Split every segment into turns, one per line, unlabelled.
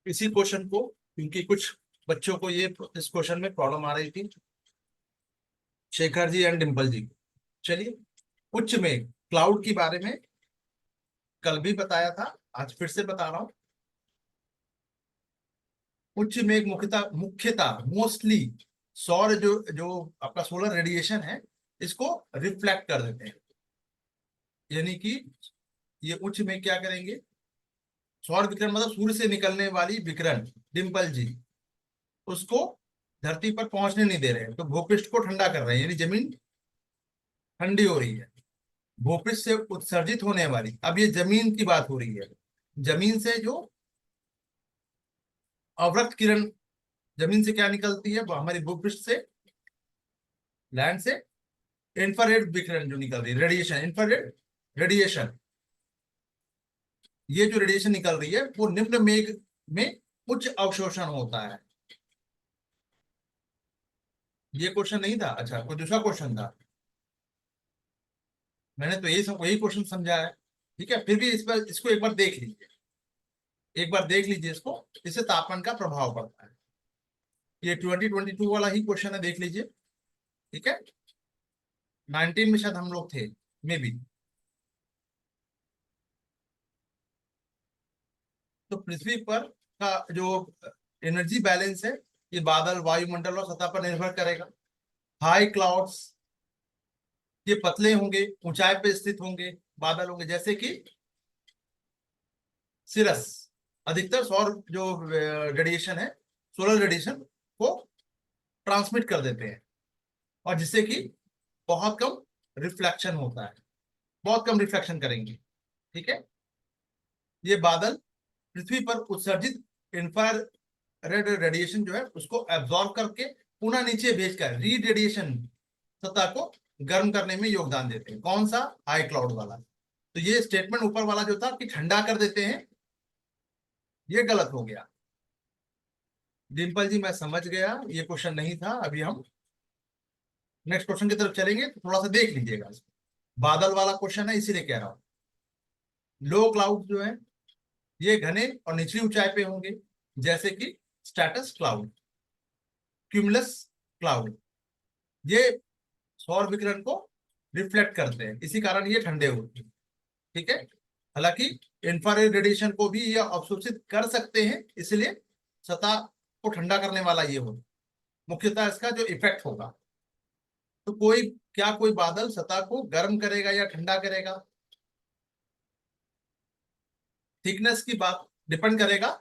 इसी क्वेश्चन को, क्योंकि कुछ बच्चों को ये इस क्वेश्चन में प्रॉब्लम आ रही थी, शेखर जी एंड डिम्पल जी को। चलिए, उच्च मेघ क्लाउड के बारे में कल भी बताया था, आज फिर से बता रहा हूं। उच्च मेघ मुख्यतः मुख्यतः मोस्टली सौर जो जो आपका सोलर रेडिएशन है, इसको रिफ्लेक्ट कर देते हैं। यानी कि ये उच्च मेघ क्या करेंगे, सौर विकिरण मतलब सूर्य से निकलने वाली विकिरण, डिम्पल जी, उसको धरती पर पहुंचने नहीं दे रहे हैं, तो भूपृष्ठ को ठंडा कर रहे हैं, यानी जमीन ठंडी हो रही है। भूपृष्ठ से उत्सर्जित होने वाली, अब ये जमीन की बात हो रही है, जमीन से जो अवरक्त किरण, जमीन से क्या निकलती है, वो हमारी भूपृष्ठ से, लैंड से इंफ्रारेड विकिरण जो निकल रही है, रेडिएशन, इंफ्रारेड रेडिएशन, ये जो रेडिएशन निकल रही है वो निम्न मेघ में उच्च अवशोषण होता है। ये क्वेश्चन नहीं था, अच्छा कोई दूसरा क्वेश्चन था, मैंने तो यही क्वेश्चन समझा है। ठीक है, फिर भी इस पर इसको एक बार देख लीजिए, एक बार देख लीजिए इसको, इससे तापमान का प्रभाव पड़ता है। ये 2022 वाला ही क्वेश्चन है, देख लीजिए। ठीक है, 19 में शायद हम लोग थे, मे बी। तो पृथ्वी पर का जो एनर्जी बैलेंस है, ये बादल, वायुमंडल और सतह पर निर्भर करेगा। हाई क्लाउड्स, ये पतले होंगे, ऊंचाई पे स्थित होंगे, बादल होंगे, जैसे कि सिरस, अधिकतर सौर जो रेडिएशन है, सोलर रेडिएशन को ट्रांसमिट कर देते हैं, और जिससे कि बहुत कम रिफ्लेक्शन होता है, बहुत कम रिफ्लेक्शन करेंगे। ठीक है, ये बादल पृथ्वी पर उत्सर्जित इंफ्रारेड रेडिएशन जो है उसको एब्जॉर्ब करके पुनः नीचे भेजकर री रेडिएशन सतह को गर्म करने में योगदान देते हैं। कौन सा? हाई क्लाउड वाला। तो ये स्टेटमेंट ऊपर वाला जो था कि ठंडा कर देते हैं, ये गलत हो गया। डिम्पल जी मैं समझ गया, ये क्वेश्चन नहीं था। अभी हम नेक्स्ट क्वेश्चन की तरफ चलेंगे, तो थोड़ा सा देख लीजिएगा। बादल वाला क्वेश्चन है, इसीलिए कह रहा हूं। लो क्लाउड जो है, ये घने और निचली ऊंचाई पे होंगे, जैसे कि स्ट्रेटस क्लाउड, क्यूमुलस क्लाउड। ये सौर विकिरण को रिफ्लेक्ट करते हैं, इसी कारण ये ठंडे होते हैं। ठीक है, हालांकि इंफ्रारेड रेडिएशन को भी ये अवशोषित कर सकते हैं, इसलिए सतह को ठंडा करने वाला ये हो, मुख्यतः इसका जो इफेक्ट होगा। तो कोई, क्या कोई बादल सतह को गर्म करेगा या ठंडा करेगा? थिकनेस की बात डिपेंड करेगा,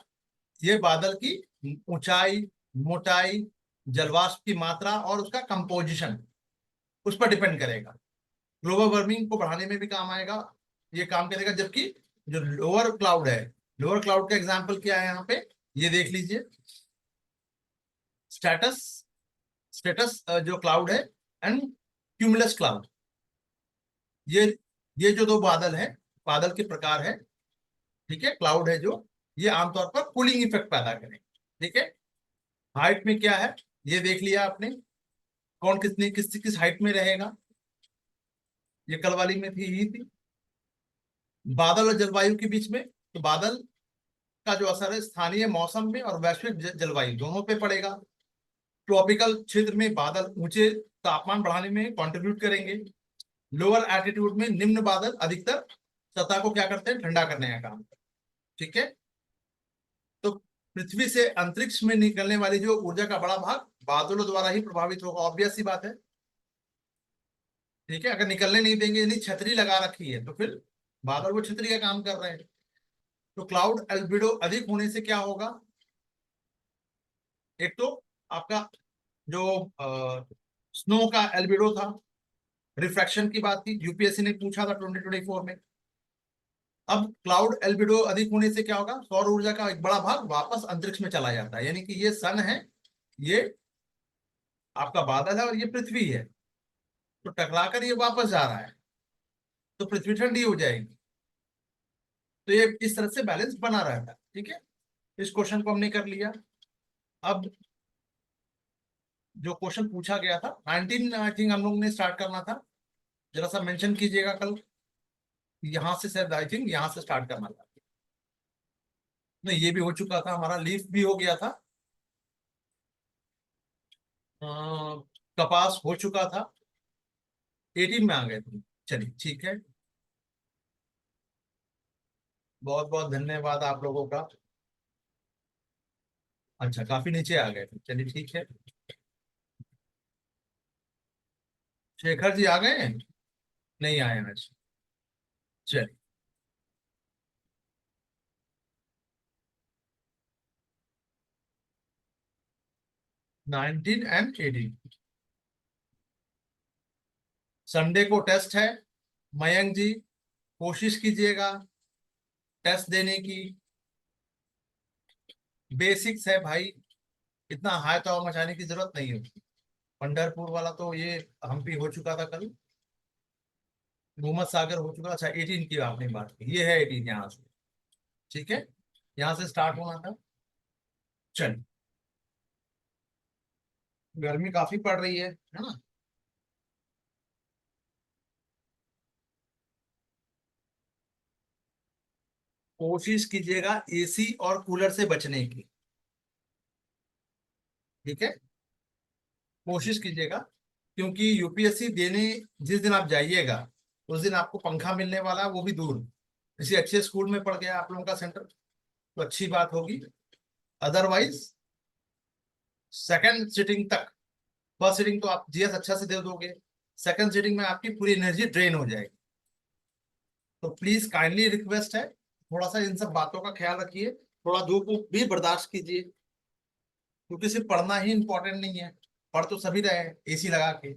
ये बादल की ऊंचाई, मोटाई, जलवाष्प की मात्रा और उसका कंपोजिशन, उस पर डिपेंड करेगा। ग्लोबल वार्मिंग को बढ़ाने में भी काम आएगा, ये काम करेगा। जबकि जो लोअर क्लाउड है, लोअर क्लाउड का एग्जांपल क्या है यहाँ पे, ये देख लीजिए। स्टेटस, स्टेटस जो क्लाउड है, एंड क्यूमुलस क्लाउड, ये ये जो दो बादल है, बादल के प्रकार है। ठीक है, क्लाउड है जो, ये आमतौर पर कूलिंग इफेक्ट पैदा करें। ठीक है, हाइट में क्या है, ये देख लिया आपने, कौन कितनी किस किस हाइट में रहेगा, ये कल वाली में थी, ही थी। बादल और जलवायु के बीच में, तो बादल का जो असर है स्थानीय मौसम में और वैश्विक जलवायु दोनों पे पड़ेगा। ट्रॉपिकल क्षेत्र में बादल ऊंचे तापमान बढ़ाने में कंट्रीब्यूट करेंगे। लोअर एल्टीट्यूड में निम्न बादल अधिकतर सतह को क्या करते हैं, ठंडा करने का काम। ठीक है, तो पृथ्वी से अंतरिक्ष में निकलने वाली जो ऊर्जा का बड़ा भाग बादलों द्वारा ही प्रभावित होगा, ऑब्वियस सी बात है। ठीक है, अगर निकलने नहीं देंगे, यानी छतरी लगा रखी है, तो फिर बादल वो छतरी का काम कर रहे हैं। तो क्लाउड एल्बिडो अधिक होने से क्या होगा, एक तो आपका जो स्नो का एल्बिडो था, रिफ्रैक्शन की बात थी, यूपीएससी ने पूछा था 2024 में। अब क्लाउड एल्बिडो अधिक होने से क्या होगा, सौर ऊर्जा का एक बड़ा भाग वापस अंतरिक्ष में चला जाता है। यानी कि ये सन है, ये आपका बादल है, और ये पृथ्वी है, तो टकराकर ये वापस जा रहा है, तो पृथ्वी ठंडी हो जाएगी। तो ये इस तरह से बैलेंस बना रहता है। ठीक है, इस क्वेश्चन को हमने कर लिया। अब जो क्वेश्चन पूछा गया था 19, आई थिंक हम लोग ने स्टार्ट करना था, जरा सा मेंशन कीजिएगा कल, यहां से शायद, आई थिंक यहां से स्टार्ट करना था। नहीं, ये भी हो चुका था, हमारा लीफ भी हो गया था। अ, कपास हो चुका था। 18 में आ गए थे। चलिए ठीक है। बहुत बहुत धन्यवाद आप लोगों का। अच्छा, काफी नीचे आ गए थे, चलिए ठीक है। शेखर जी आ गए हैं? नहीं आए आज। चलिए। 19 and 18। संडे को टेस्ट है। मयंक जी, कोशिश कीजिएगा टेस्ट देने की। बेसिक्स है भाई, इतना हाय तो मचाने की जरूरत नहीं है। पंढरपुर वाला तो ये हम्पी हो चुका था कल। मोहम्मद सागर हो चुका। अच्छा, 18 की आपने बात की, ये है 18 यहाँ से। ठीक है, यहाँ से स्टार्ट होना था। चलिए। गर्मी काफी पड़ रही है ना। कोशिश कीजिएगा एसी और कूलर से बचने की। ठीक है, कोशिश कीजिएगा। क्योंकि यूपीएससी देने जिस दिन आप जाइएगा, उस दिन आपको पंखा मिलने वाला है, वो भी दूर। किसी अच्छे स्कूल में पड़ गया आप लोगों का सेंटर, तो अच्छी बात होगी। अदरवाइज सेकंड सिटिंग तक, फर्स्ट सिटिंग तो आप जीएस अच्छा से दे दोगे, सेकंड सिटिंग में आपकी पूरी एनर्जी ड्रेन हो जाएगी। तो प्लीज काइंडली रिक्वेस्ट है, थोड़ा सा इन सब बातों का ख्याल रखिए। थोड़ा धूप वूप भी बर्दाश्त कीजिए, क्योंकि सिर्फ पढ़ना ही इंपॉर्टेंट नहीं है। पढ़ तो सभी रहे हैं एसी लगा के,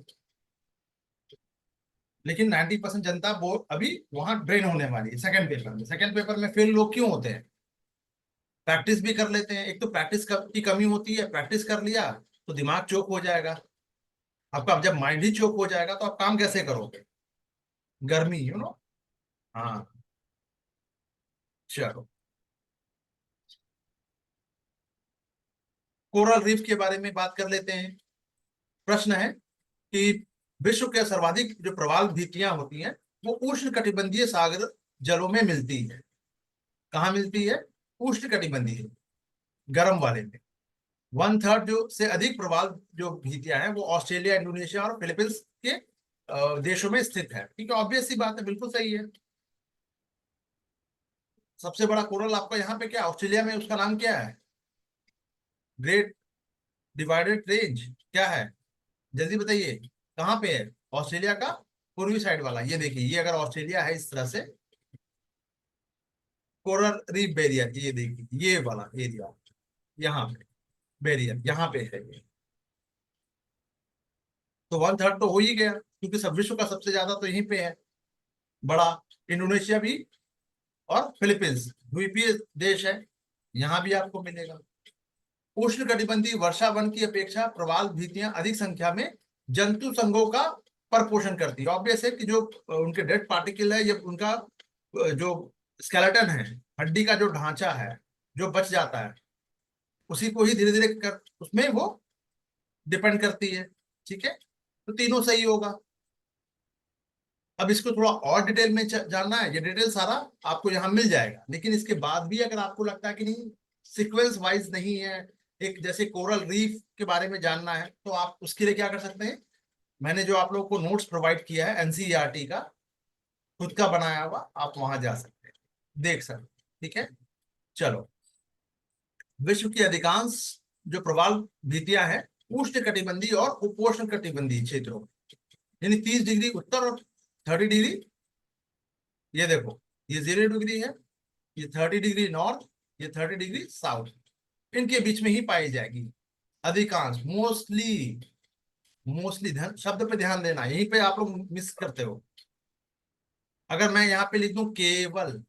लेकिन 90% जनता वो अभी वहां ड्रेन होने वाली है सेकंड पेपर में। सेकंड पेपर में फेल लोग क्यों होते हैं? प्रैक्टिस भी कर लेते हैं, एक तो प्रैक्टिस की कमी होती है। प्रैक्टिस कर लिया तो दिमाग चौक हो जाएगा आपका। अब जब माइंड ही चौक हो जाएगा तो आप काम कैसे करोगे? गर्मी, हाँ। चलो, कोरल रीफ के बारे में बात कर लेते हैं। प्रश्न है कि विश्व के सर्वाधिक जो प्रवाल भित्तियां होती हैं, वो उष्ण कटिबंधीय सागर जलों में मिलती है। कहाँ मिलती है? उष्ण कटिबंधीय, गर्म वाले में। 1/3 जो से अधिक प्रवाल जो भित्तियां हैं, वो ऑस्ट्रेलिया, इंडोनेशिया और फिलीपींस के देशों में स्थित है। ठीक है, ऑब्वियस सी बात है, बिल्कुल सही है। सबसे बड़ा कोरल आपका यहाँ पे क्या, ऑस्ट्रेलिया में, उसका नाम क्या है? Great divided range. क्या है? जल्दी बताइए, कहाँ पे है? ऑस्ट्रेलिया का पूर्वी साइड वाला। ये देखिए, ये अगर ऑस्ट्रेलिया है इस तरह से, कोरल रीफ बैरियर, ये देखिए ये वाला एरिया, यहाँ पे बैरियर यहाँ पे है ये। तो 1/3 तो हो ही गया, क्योंकि सब विश्व का सबसे ज्यादा तो यहीं पे है, बड़ा। इंडोनेशिया भी और फिलीपींस द्वीपीय देश है, यहाँ भी आपको मिलेगा। उष्ण कटिबंधीय वर्षा वन की अपेक्षा प्रवाल भित्तियां अधिक संख्या में जंतु संघों का परपोषण करती है। ऑब्वियस है कि जो उनके डेड पार्टिकल है, या उनका जो स्केलेटन है, हड्डी का जो ढांचा है, जो बच जाता है, उसी को ही धीरे धीरे कर उसमें वो डिपेंड करती है। ठीक है, तो तीनों सही होगा। अब इसको थोड़ा और डिटेल में जानना है, ये डिटेल सारा आपको यहाँ मिल जाएगा। लेकिन इसके बाद भी अगर आपको लगता है कि नहीं, सीक्वेंस वाइज नहीं है, एक जैसे कोरल रीफ के बारे में जानना है, तो आप उसके लिए क्या कर सकते हैं? मैंने जो आप लोगों को नोट्स प्रोवाइड किया है एनसीईआरटी का, खुद का बनाया हुआ, आप वहां जा सकते हैं, देख सकते हैं। ठीक है, चलो। विश्व की अधिकांश जो प्रवाल भित्तियां हैं, उष्ण कटिबंधीय और उपोष्ण कटिबंधीय क्षेत्रों में, यानी 30 डिग्री उत्तर और 30 डिग्री, ये देखो, ये 0 डिग्री है, ये 30 डिग्री नॉर्थ, ये 30 डिग्री साउथ, इनके बीच में ही पाई जाएगी अधिकांश। मोस्टली, मोस्टली ध्यान शब्द पे ध्यान देना, यहीं पे आप लोग मिस करते हो। अगर मैं यहाँ पे लिख दूं केवल,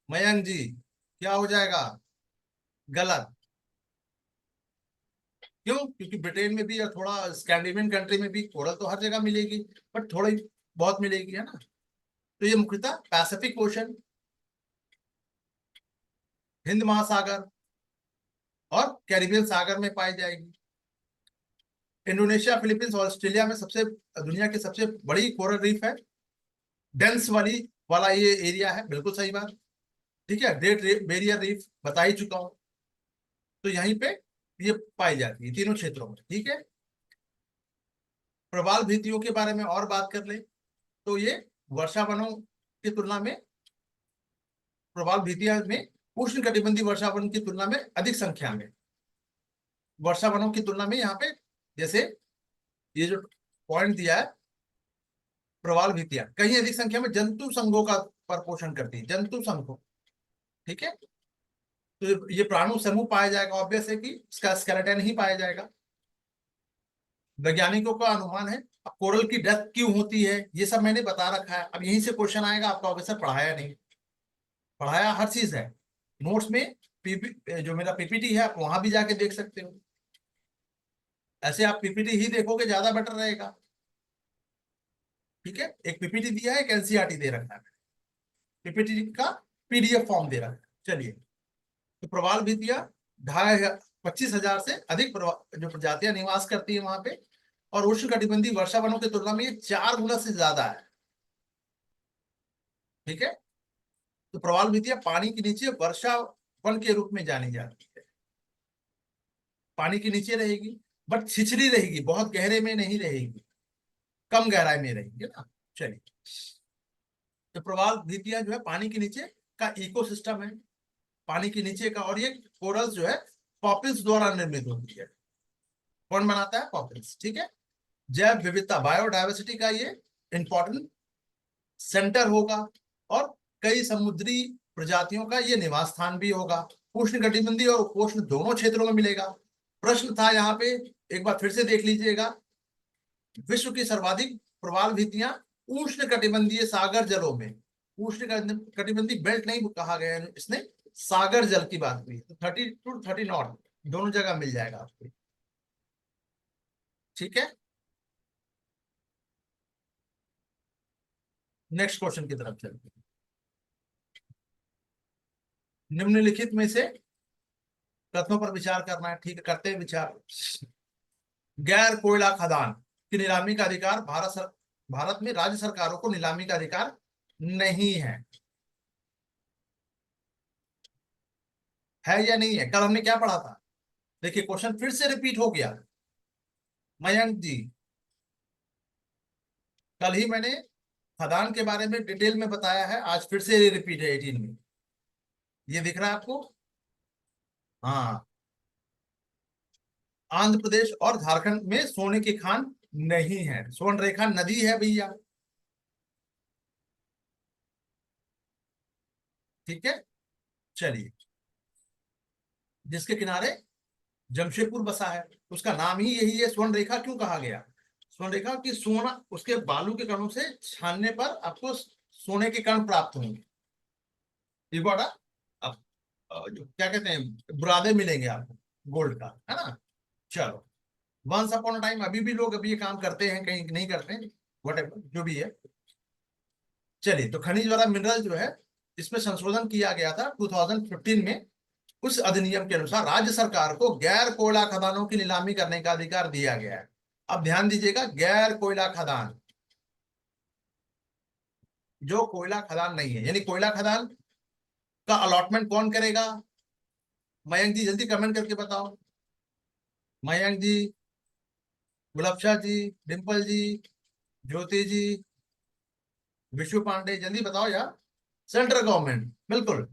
मयंक जी, क्या हो जाएगा? गलत। क्यों? क्योंकि ब्रिटेन में भी, या थोड़ा स्कैंडिनेवियन कंट्री में भी कोरल तो हर जगह मिलेगी, बट थोड़ी बहुत मिलेगी, है ना। तो ये मुख्यतः पैसिफिक ओशन, हिंद महासागर और कैरिबियन सागर में पाई जाएगी। इंडोनेशिया, फिलीपींस और ऑस्ट्रेलिया में सबसे, दुनिया की सबसे बड़ी कोरल रीफ है। डेंस वाली वाला ये एरिया है, बिल्कुल सही बात। ठीक है, ग्रेट बैरियर रीफ बता ही चुका हूं। तो यहीं पे ये पाई जाती है तीनों क्षेत्रों में। ठीक है, प्रवाल भित्तियों के बारे में और बात कर ले तो ये वर्षा वनों की तुलना में, प्रवाल भित्तियां में उष्ण कटिबंधीय वर्षा वन की तुलना में अधिक संख्या में, वर्षा वनों की तुलना में यहाँ पे, जैसे ये जो पॉइंट दिया है, प्रवाल भित्तियां कहीं अधिक संख्या में जंतु संघों का पर पोषण करती है, जंतु संघों। ठीक है, तो ये प्राणु समूह पाया जाएगा, ऑब्वियस है कि इसका स्केलेटन ही पाया जाएगा। वैज्ञानिकों का अनुमान है। अब कोरल की डेथ क्यों होती है ये सब मैंने बता रखा है। अब यहीं से क्वेश्चन आएगा, आपका ऑफिसर पढ़ाया नहीं, पढ़ाया हर चीज है नोट्स में। जो मेरा पीपीटी है आप वहां भी जाके देख सकते हो। ऐसे आप पीपीटी ही देखोगे ज्यादा बेटर रहेगा। ठीक है, एक पीपीटी दिया है, एक एनसीईआरटी दे रखा है, पीपीटी का पीडीएफ फॉर्म दे रखा है। चलिए, तो प्रवाल भित्तियां 25,000 से अधिक जो प्रजातियां निवास करती है वहां पे, और उष्ण कटिबंधीय वर्षा वनों की तुलना में ये 4 गुना से ज्यादा है। ठीक है, तो प्रवाल भित्तियां पानी के नीचे वर्षा वन के रूप में जानी जाती है। पानी के नीचे रहेगी, बट छिछली रहेगी, बहुत गहरे में नहीं रहेगी, कम गहराई में रहेगी ना। चलिए, तो प्रवाल भित्तियां जो है पानी के नीचे का इकोसिस्टम है, पानी के नीचे का। और ये कोरल्स जो है पॉपिल्स द्वारा निर्मित होती है। कौन बनाता है? पॉपिल्स। ठीक है, जैव विविधता, बायोडायवर्सिटी का ये इंपॉर्टेंट सेंटर होगा, और कई समुद्री प्रजातियों का ये निवास स्थान भी होगा। उष्ण कटिबंधीय और उपोष्ण दोनों क्षेत्रों में मिलेगा। प्रश्न था यहाँ पे, एक बार फिर से देख लीजिएगा, विश्व की सर्वाधिक प्रवाल भित्तियां उष्ण कटिबंधीय सागर जलों में, उष्ण कटिबंधीय बेल्ट नहीं कहा गया है इसने, सागर जल की बात हुई। तो 30 to 30 नॉट दोनों जगह मिल जाएगा आपको। ठीक है, नेक्स्ट क्वेश्चन की तरफ चलते हैं। निम्नलिखित में से कथनों पर विचार करना है। ठीक है, करते हैं विचार। गैर कोयला खदान की नीलामी का अधिकार भारत में राज्य सरकारों को नीलामी का अधिकार नहीं है या नहीं है? कल हमने क्या पढ़ा था? देखिए, क्वेश्चन फिर से रिपीट हो गया। मयंक जी, कल ही मैंने खदान के बारे में डिटेल में बताया है, आज फिर से रिपीट है 18 में। ये दिख रहा है आपको? हाँ, आंध्र प्रदेश और झारखंड में सोने की खान नहीं है, स्वर्ण रेखा नदी है भैया। ठीक है, चलिए, जिसके किनारे जमशेदपुर बसा है, उसका नाम ही यही है। स्वर्ण रेखा क्यों कहा गया? स्वर्ण रेखा की सोना, उसके बालू के कणों से छानने पर आपको सोने के कण प्राप्त होंगे। ये बड़ा अब जो क्या कहते हैं, बुरादे मिलेंगे आपको गोल्ड का, है ना। चलो, वंस अपॉन अ टाइम, अभी भी लोग अभी ये काम करते हैं, कहीं नहीं करते हैं, वट जो भी है। चलिए, तो खनिज वाला मिनरल जो है, इसमें संशोधन किया गया था 2015 में। उस अधिनियम के अनुसार राज्य सरकार को गैर कोयला खदानों की नीलामी करने का अधिकार दिया गया है। अब ध्यान दीजिएगा, गैर कोयला खदान, जो कोयला खदान नहीं है, यानी कोयला खदान का अलॉटमेंट कौन करेगा? मयंक जी जल्दी कमेंट करके बताओ। मयंक जी, गुलाबशाह जी, डिम्पल जी, ज्योति जी, विशु पांडे, जल्दी बताओ यार। सेंट्रल गवर्नमेंट, बिल्कुल।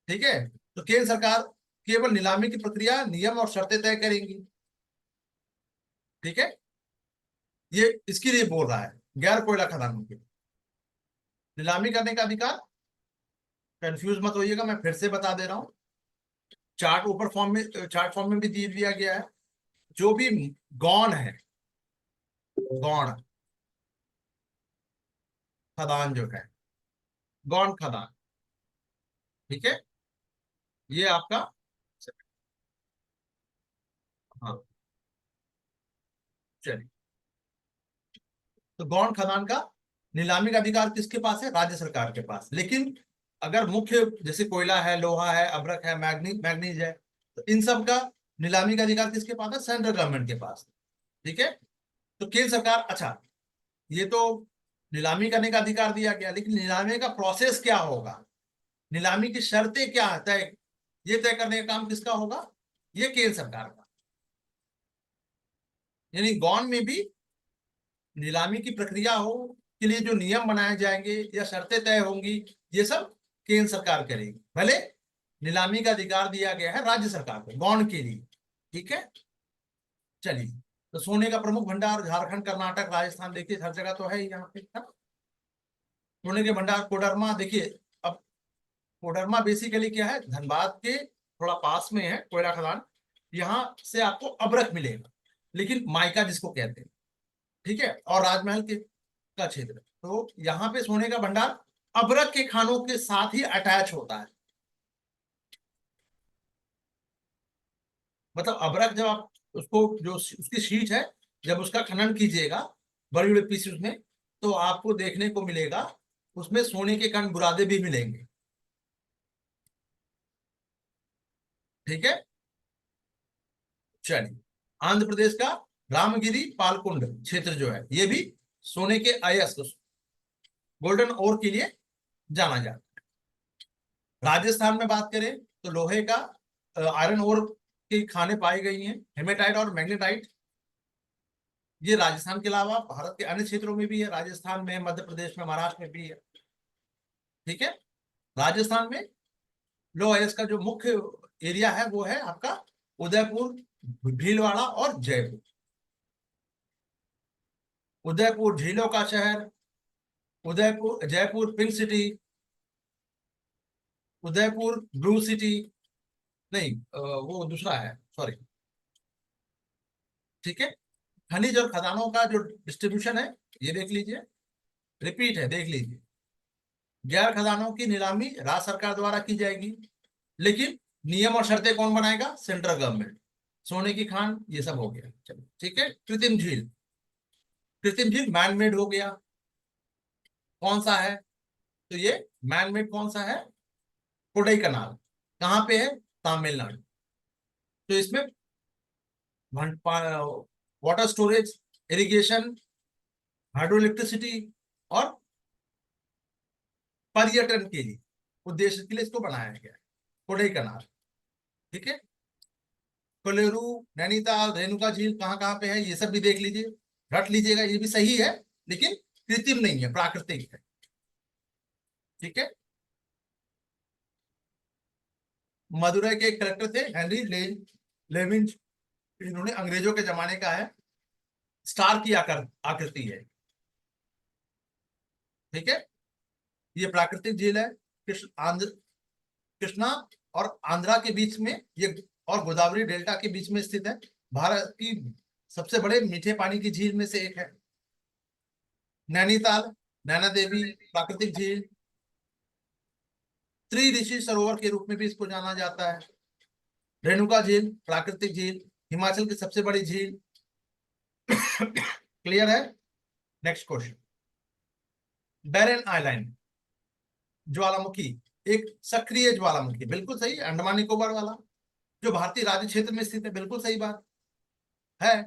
ठीक है, तो केंद्र सरकार केवल नीलामी की प्रक्रिया, नियम और शर्तें तय करेंगी। ठीक है, ये इसके लिए बोल रहा है, गैर कोयला खदानों की नीलामी करने का अधिकार। कंफ्यूज मत होइएगा, मैं फिर से बता दे रहा हूं। चार्ट ऊपर फॉर्म में, चार्ट फॉर्म में भी दे दिया गया है। जो भी गौण है, गौण खदान जो है, गौण खदान, ठीक है, ये आपका, हाँ, चलिए, तो गौण खदान का नीलामी का अधिकार किसके पास है? राज्य सरकार के पास। लेकिन अगर मुख्य, जैसे कोयला है, लोहा है, अभ्रक है, मैग्नीज है, तो इन सब का नीलामी का अधिकार किसके पास है? सेंट्रल गवर्नमेंट के पास। ठीक है, तो केंद्र सरकार, अच्छा, ये तो नीलामी करने का अधिकार दिया गया, लेकिन नीलामी का प्रोसेस क्या होगा? नीलामी की शर्तें क्या तय, ये तय करने का काम किसका होगा, ये केंद्र सरकार का। यानी गौन में भी नीलामी की प्रक्रिया हो के लिए जो नियम बनाए जाएंगे या शर्तें तय होंगी, ये सब केंद्र सरकार करेगी। भले नीलामी का अधिकार दिया गया है राज्य सरकार को गौण के लिए। ठीक है, चलिए। तो सोने का प्रमुख भंडार झारखंड, कर्नाटक, राजस्थान, देखिए हर जगह तो है ही यहाँ पे, है ना? सोने के भंडार कोडरमा, देखिए अब कोडरमा बेसिकली क्या है, धनबाद के थोड़ा पास में है कोयला खदान। यहाँ से आपको अभ्रक मिलेगा, लेकिन माइका जिसको कहते हैं, ठीक है, और राजमहल के का क्षेत्र। तो यहाँ पे सोने का भंडार अभ्रक के खानों के साथ ही अटैच होता है। मतलब अभ्रक जब आप उसको, जो उसकी शीट है, जब उसका खनन कीजिएगा बड़े बड़े पीसेस में, तो आपको देखने को मिलेगा उसमें सोने के कण बुरादे भी मिलेंगे। ठीक है, चलिए। आंध्र प्रदेश का रामगिरी पालकुंड क्षेत्र जो है, ये भी सोने के अयस्क, गोल्डन ओर के लिए जाना जाता है। राजस्थान में बात करें तो लोहे का आयरन ओर की खानें पाई गई हैं, हेमेटाइट और मैग्नेटाइट। ये राजस्थान के अलावा भारत के अन्य क्षेत्रों में भी है, राजस्थान में, मध्य प्रदेश में, महाराष्ट्र में भी है। ठीक है, राजस्थान में लो अयस्क का जो मुख्य एरिया है वो है आपका उदयपुर, भीलवाड़ा और जयपुर। उदयपुर झीलों का शहर, Udaipur, Jaipur pink city, Udaipur blue city, नहीं वो दूसरा है, सॉरी। ठीक है, खनिज और खदानों का जो डिस्ट्रीब्यूशन है ये देख लीजिए, रिपीट है, देख लीजिए। गैर खदानों की नीलामी राज्य सरकार द्वारा की जाएगी, लेकिन नियम और शर्तें कौन बनाएगा, सेंट्रल गवर्नमेंट। सोने की खान ये सब हो गया, चलो ठीक है। कृत्रिम झील, कृत्रिम झील मैनमेड हो गया, कौन सा है, तो ये मैनमेड कौन सा है, कोडई कनाल, कहाँ पे है, तमिलनाडु। तो इसमें water storage, irrigation, hydro electricity और पर्यटन के लिए, उद्देश्य के लिए इसको बनाया गया है, कोडई कनाल। ठीक है, कोलेरू, नैनीताल, रेणुका झील कहाँ कहाँ पे है ये सब भी देख लीजिए, रट लीजिएगा, ये भी सही है, लेकिन कृत्रिम नहीं है, प्राकृतिक है। ठीक है, मदुरई के एक कलेक्टर थे हेनरी लेविंज, इन्होंने अंग्रेजों के जमाने का है, स्टार की आकृति है। ठीक है, ये प्राकृतिक झील है, कृष्णा और आंध्रा के बीच में ये, और गोदावरी डेल्टा के बीच में स्थित है। भारत की सबसे बड़े मीठे पानी की झील में से एक है। नैनीताल, नैना देवी प्राकृतिक झील, त्रिऋषि सरोवर के रूप में भी इसको जाना जाता है। रेणुका झील प्राकृतिक झील, हिमाचल की सबसे बड़ी झील। क्लियर है, नेक्स्ट क्वेश्चन। बैरन आइलैंड ज्वालामुखी, एक सक्रिय ज्वालामुखी, बिल्कुल सही, अंडमान निकोबार वाला, जो भारतीय राज्य क्षेत्र में स्थित है, बिल्कुल सही बात है।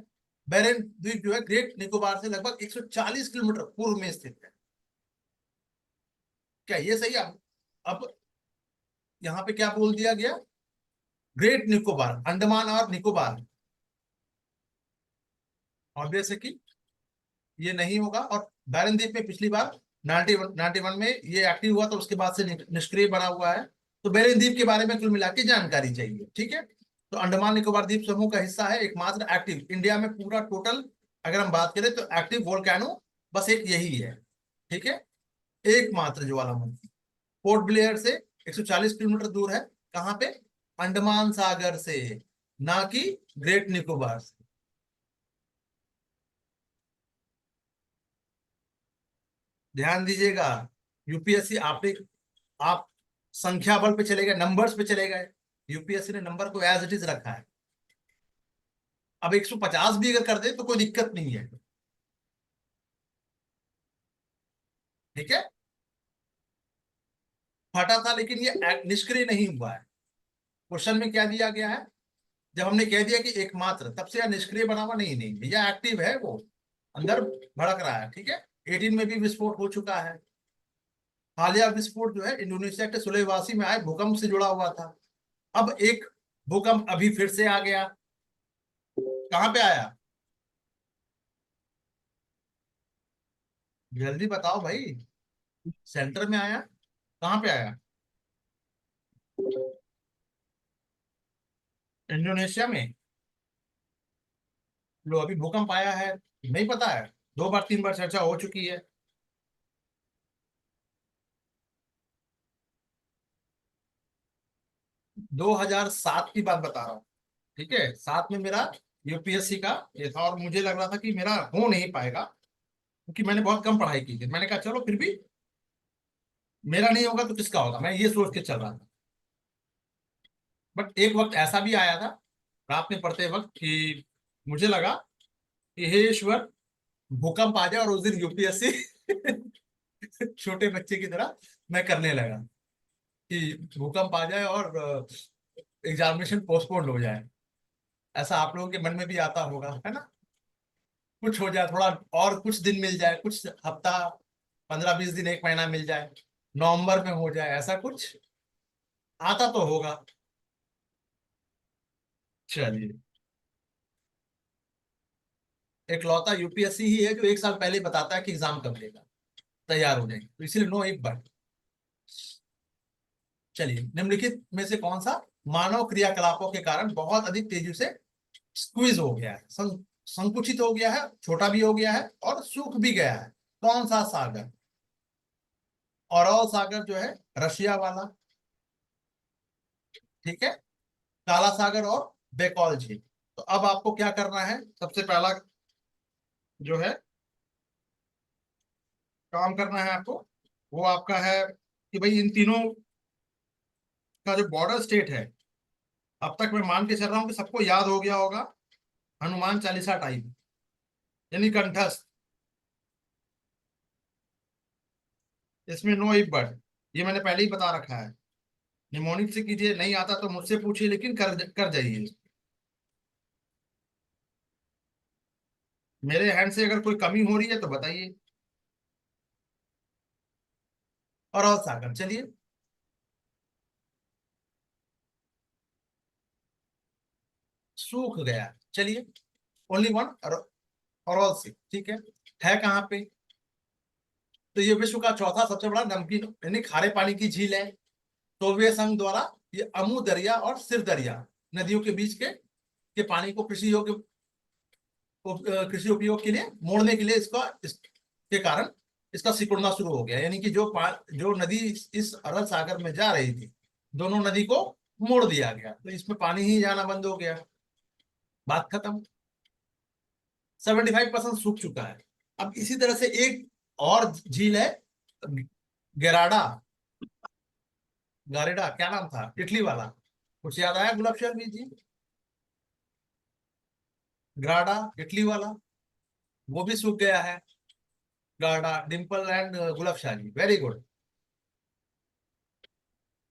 बैरन द्वीप जो है ग्रेट निकोबार से लगभग 140 किलोमीटर पूर्व में स्थित है। क्या ये सही है? अब यहाँ पे क्या बोल दिया गया, ग्रेट निकोबार, अंडमान और निकोबार, ऑब्वियस है कि ये नहीं होगा। और बैरन द्वीप में पिछली बार 91 में ये एक्टिव हुआ, तो उसके बाद से निष्क्रिय बना हुआ है। तो बैरन द्वीप के बारे में कुल मिला के जानकारी चाहिए। ठीक है, तो अंडमान निकोबार द्वीप समूह का हिस्सा है, एकमात्र एक्टिव इंडिया में, पूरा टोटल अगर हम बात करें तो एक्टिव वोल्केनो बस एक यही है। ठीक है, एकमात्र ज्वालामुखी, पोर्ट ब्लेयर से 140 किलोमीटर दूर है, कहाँ पे, अंडमान सागर से, ना कि ग्रेट निकोबार से। ध्यान दीजिएगा, यूपीएससी आपने, आप संख्या बल पे चले गए, नंबर्स पे चले गए, यूपीएससी ने नंबर को एज इट इज रखा है। अब 150 भी अगर कर दे तो कोई दिक्कत नहीं है। ठीक है, फटा था लेकिन ये निष्क्रिय नहीं हुआ है। क्वेश्चन में क्या दिया गया है, जब हमने कह दिया कि एकमात्र, तब से यह निष्क्रिय बना हुआ नहीं, नहीं भैया, एक्टिव है वो, अंदर भड़क रहा है। ठीक है, 18 में भी विस्फोट हो चुका है। हालिया विस्फोट जो है इंडोनेशिया के सुलेवासी में आए भूकंप से जुड़ा हुआ था। अब एक भूकंप अभी फिर से आ गया। कहाँ पे आया? जल्दी बताओ भाई। सेंटर में आया? कहाँ पे आया? इंडोनेशिया में। लो, अभी भूकंप आया है, नहीं पता है? 2 बार 3 बार चर्चा हो चुकी है। 2007 की बात बता रहा हूँ। ठीक है, साथ में मेरा यूपीएससी का ये था, और मुझे लग रहा था कि मेरा हो नहीं पाएगा, क्योंकि मैंने बहुत कम पढ़ाई की थी। मैंने कहा चलो फिर भी मेरा नहीं होगा तो किसका होगा, मैं ये सोच के चल रहा था। बट एक वक्त ऐसा भी आया था, रात में पढ़ते वक्त, कि मुझे लगा कि हे ईश्वर, भूकंप आ जाए और उस दिन यूपीएससी छोटे बच्चे की तरह मैं करने लगा, कि भूकंप आ जाए और एग्जामिनेशन पोस्टपोन हो जाए। ऐसा आप लोगों के मन में भी आता होगा, है ना? कुछ हो जाए थोड़ा, और कुछ दिन मिल जाए, कुछ हफ्ता, 15-20 दिन, 1 महीना मिल जाए, नवंबर में हो जाए, ऐसा कुछ आता तो होगा। चलिए, इकलौता यूपीएससी ही है जो 1 साल पहले बताता है कि एग्जाम कब लेगा, तैयार हो जाएंगे, तो इसीलिए नो एक बार। चलिए, निम्नलिखित में से कौन सा मानव क्रियाकलापों के कारण बहुत अधिक तेजी से स्क्वीज हो गया है, संकुचित हो गया है, छोटा भी हो गया है और सूख भी गया है? कौन सा सागर? अरल सागर जो है, रशिया वाला। ठीक है, काला सागर और बेकॉल झील। तो अब आपको क्या करना है, सबसे पहला जो है काम करना है आपको, वो आपका है कि भाई इन तीनों का जो बॉर्डर स्टेट है, अब तक मैं मान के चल रहा हूँ कि सबको याद हो गया होगा, हनुमान चालीसा टाइप, यानी कंठस्थ। इसमें नो इफ बट, ये मैंने पहले ही बता रखा है। निमोनिक से कीजिए, नहीं आता तो मुझसे पूछिए, लेकिन कर कर जाइए। मेरे हैंड से अगर कोई कमी हो रही है तो बताइए। और सागर, चलिए। सूख गया, चलिए। ओनली वन, और ऑल सी, ठीक है कहाँ पे? तो ये विश्व का चौथा सबसे बड़ा नमकीन यानी खारे पानी की झील है। सोवियत संघ द्वारा ये अमू दरिया और सिर दरिया नदियों के बीच के पानी को कृषि उपयोग के लिए मोड़ने के लिए इसके कारण इसका सिकुड़ना शुरू हो गया, यानी कि जो नदी इस अरब सागर में जा रही थी, दोनों नदी को मोड़ दिया गया, तो इसमें पानी ही जाना बंद हो गया। बात खत्म। 75% सूख चुका है। अब इसी तरह से एक और झील है, गेराडा, गारेडा, क्या नाम था इटली वाला, कुछ याद आया गुलाब शर्मी जी? ग्राडा, इटली वाला, वो भी सूख गया है। Garda, Dimple and gulab shahi, very good.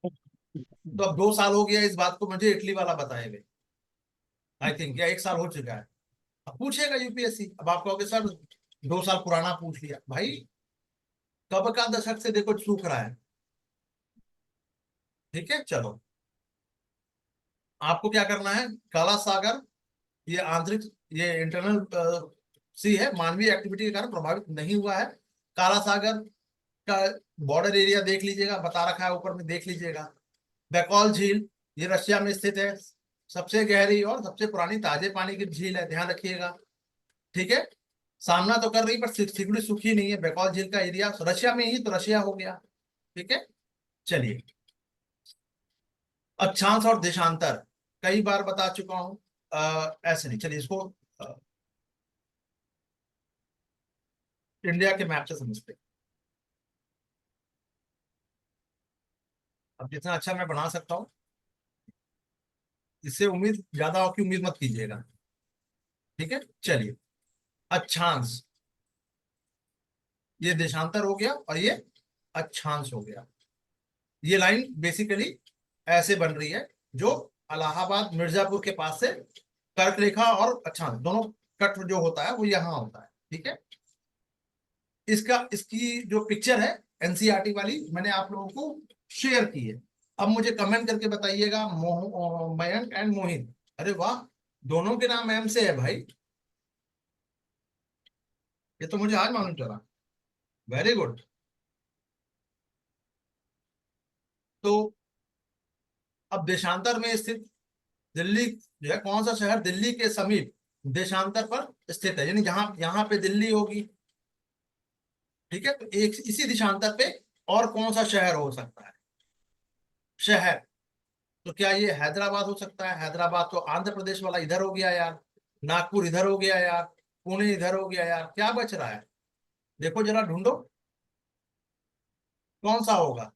तो अब 2 साल हो गया इस बात को मुझे इटली वाला बताए हुए, आई थिंक, या 1 साल हो चुका है। अब पूछेगा यूपीएससी, अब आप कहोगे सर 2 साल पुराना पूछ लिया भाई, कब का दशक से देखो सूख रहा है। ठीक है, चलो। आपको क्या करना है, काला सागर, ये आंतरिक, ये इंटरनल सी है, मानवीय एक्टिविटी के कारण प्रभावित नहीं हुआ है। काला सागर का बॉर्डर एरिया देख लीजिएगा, बता रखा है ऊपर में, देख लीजिएगा। बैकॉल झील, ये रशिया में स्थित है, सबसे गहरी और सबसे पुरानी ताजे पानी की झील है, ध्यान रखिएगा। ठीक है, सामना तो कर रही पर सिकुड़ी सूखी नहीं है। बैकॉल झील का एरिया रशिया में ही, तो रशिया हो गया। ठीक है, चलिए। अक्षांश और देशांतर कई बार बता चुका हूं, ऐसे नहीं, चलिए इसको इंडिया के मैप से समझते हैं। अब जितना अच्छा मैं बना सकता हूँ, इससे उम्मीद ज्यादा हो की उम्मीद मत कीजिएगा। ठीक है, चलिए। अक्षांश, ये देशांतर हो गया और ये अक्षांश हो गया। ये लाइन बेसिकली ऐसे बन रही है, जो इलाहाबाद मिर्जापुर के पास से कर्क रेखा और अक्षांश दोनों कट जो होता है वो यहाँ होता है। ठीक है, इसकी जो पिक्चर है एनसीईआरटी वाली मैंने आप लोगों को शेयर की है। अब मुझे कमेंट करके बताइएगा मयंक एंड मोहित, अरे वाह, दोनों के नाम एम से है भाई, ये तो मुझे आज मालूम चला। Very good. तो अब देशांतर में स्थित दिल्ली जो है, कौन सा शहर दिल्ली के समीप देशांतर पर स्थित है, यानी जहां यहाँ पे दिल्ली होगी, ठीक है, तो एक इसी देशांतर पे और कौन सा शहर हो सकता है, शहर। तो क्या ये हैदराबाद हो सकता है? हैदराबाद तो आंध्र प्रदेश वाला इधर हो गया यार, नागपुर इधर हो गया यार, पुणे इधर हो गया यार, क्या बच रहा है? देखो जरा ढूंढो कौन सा होगा,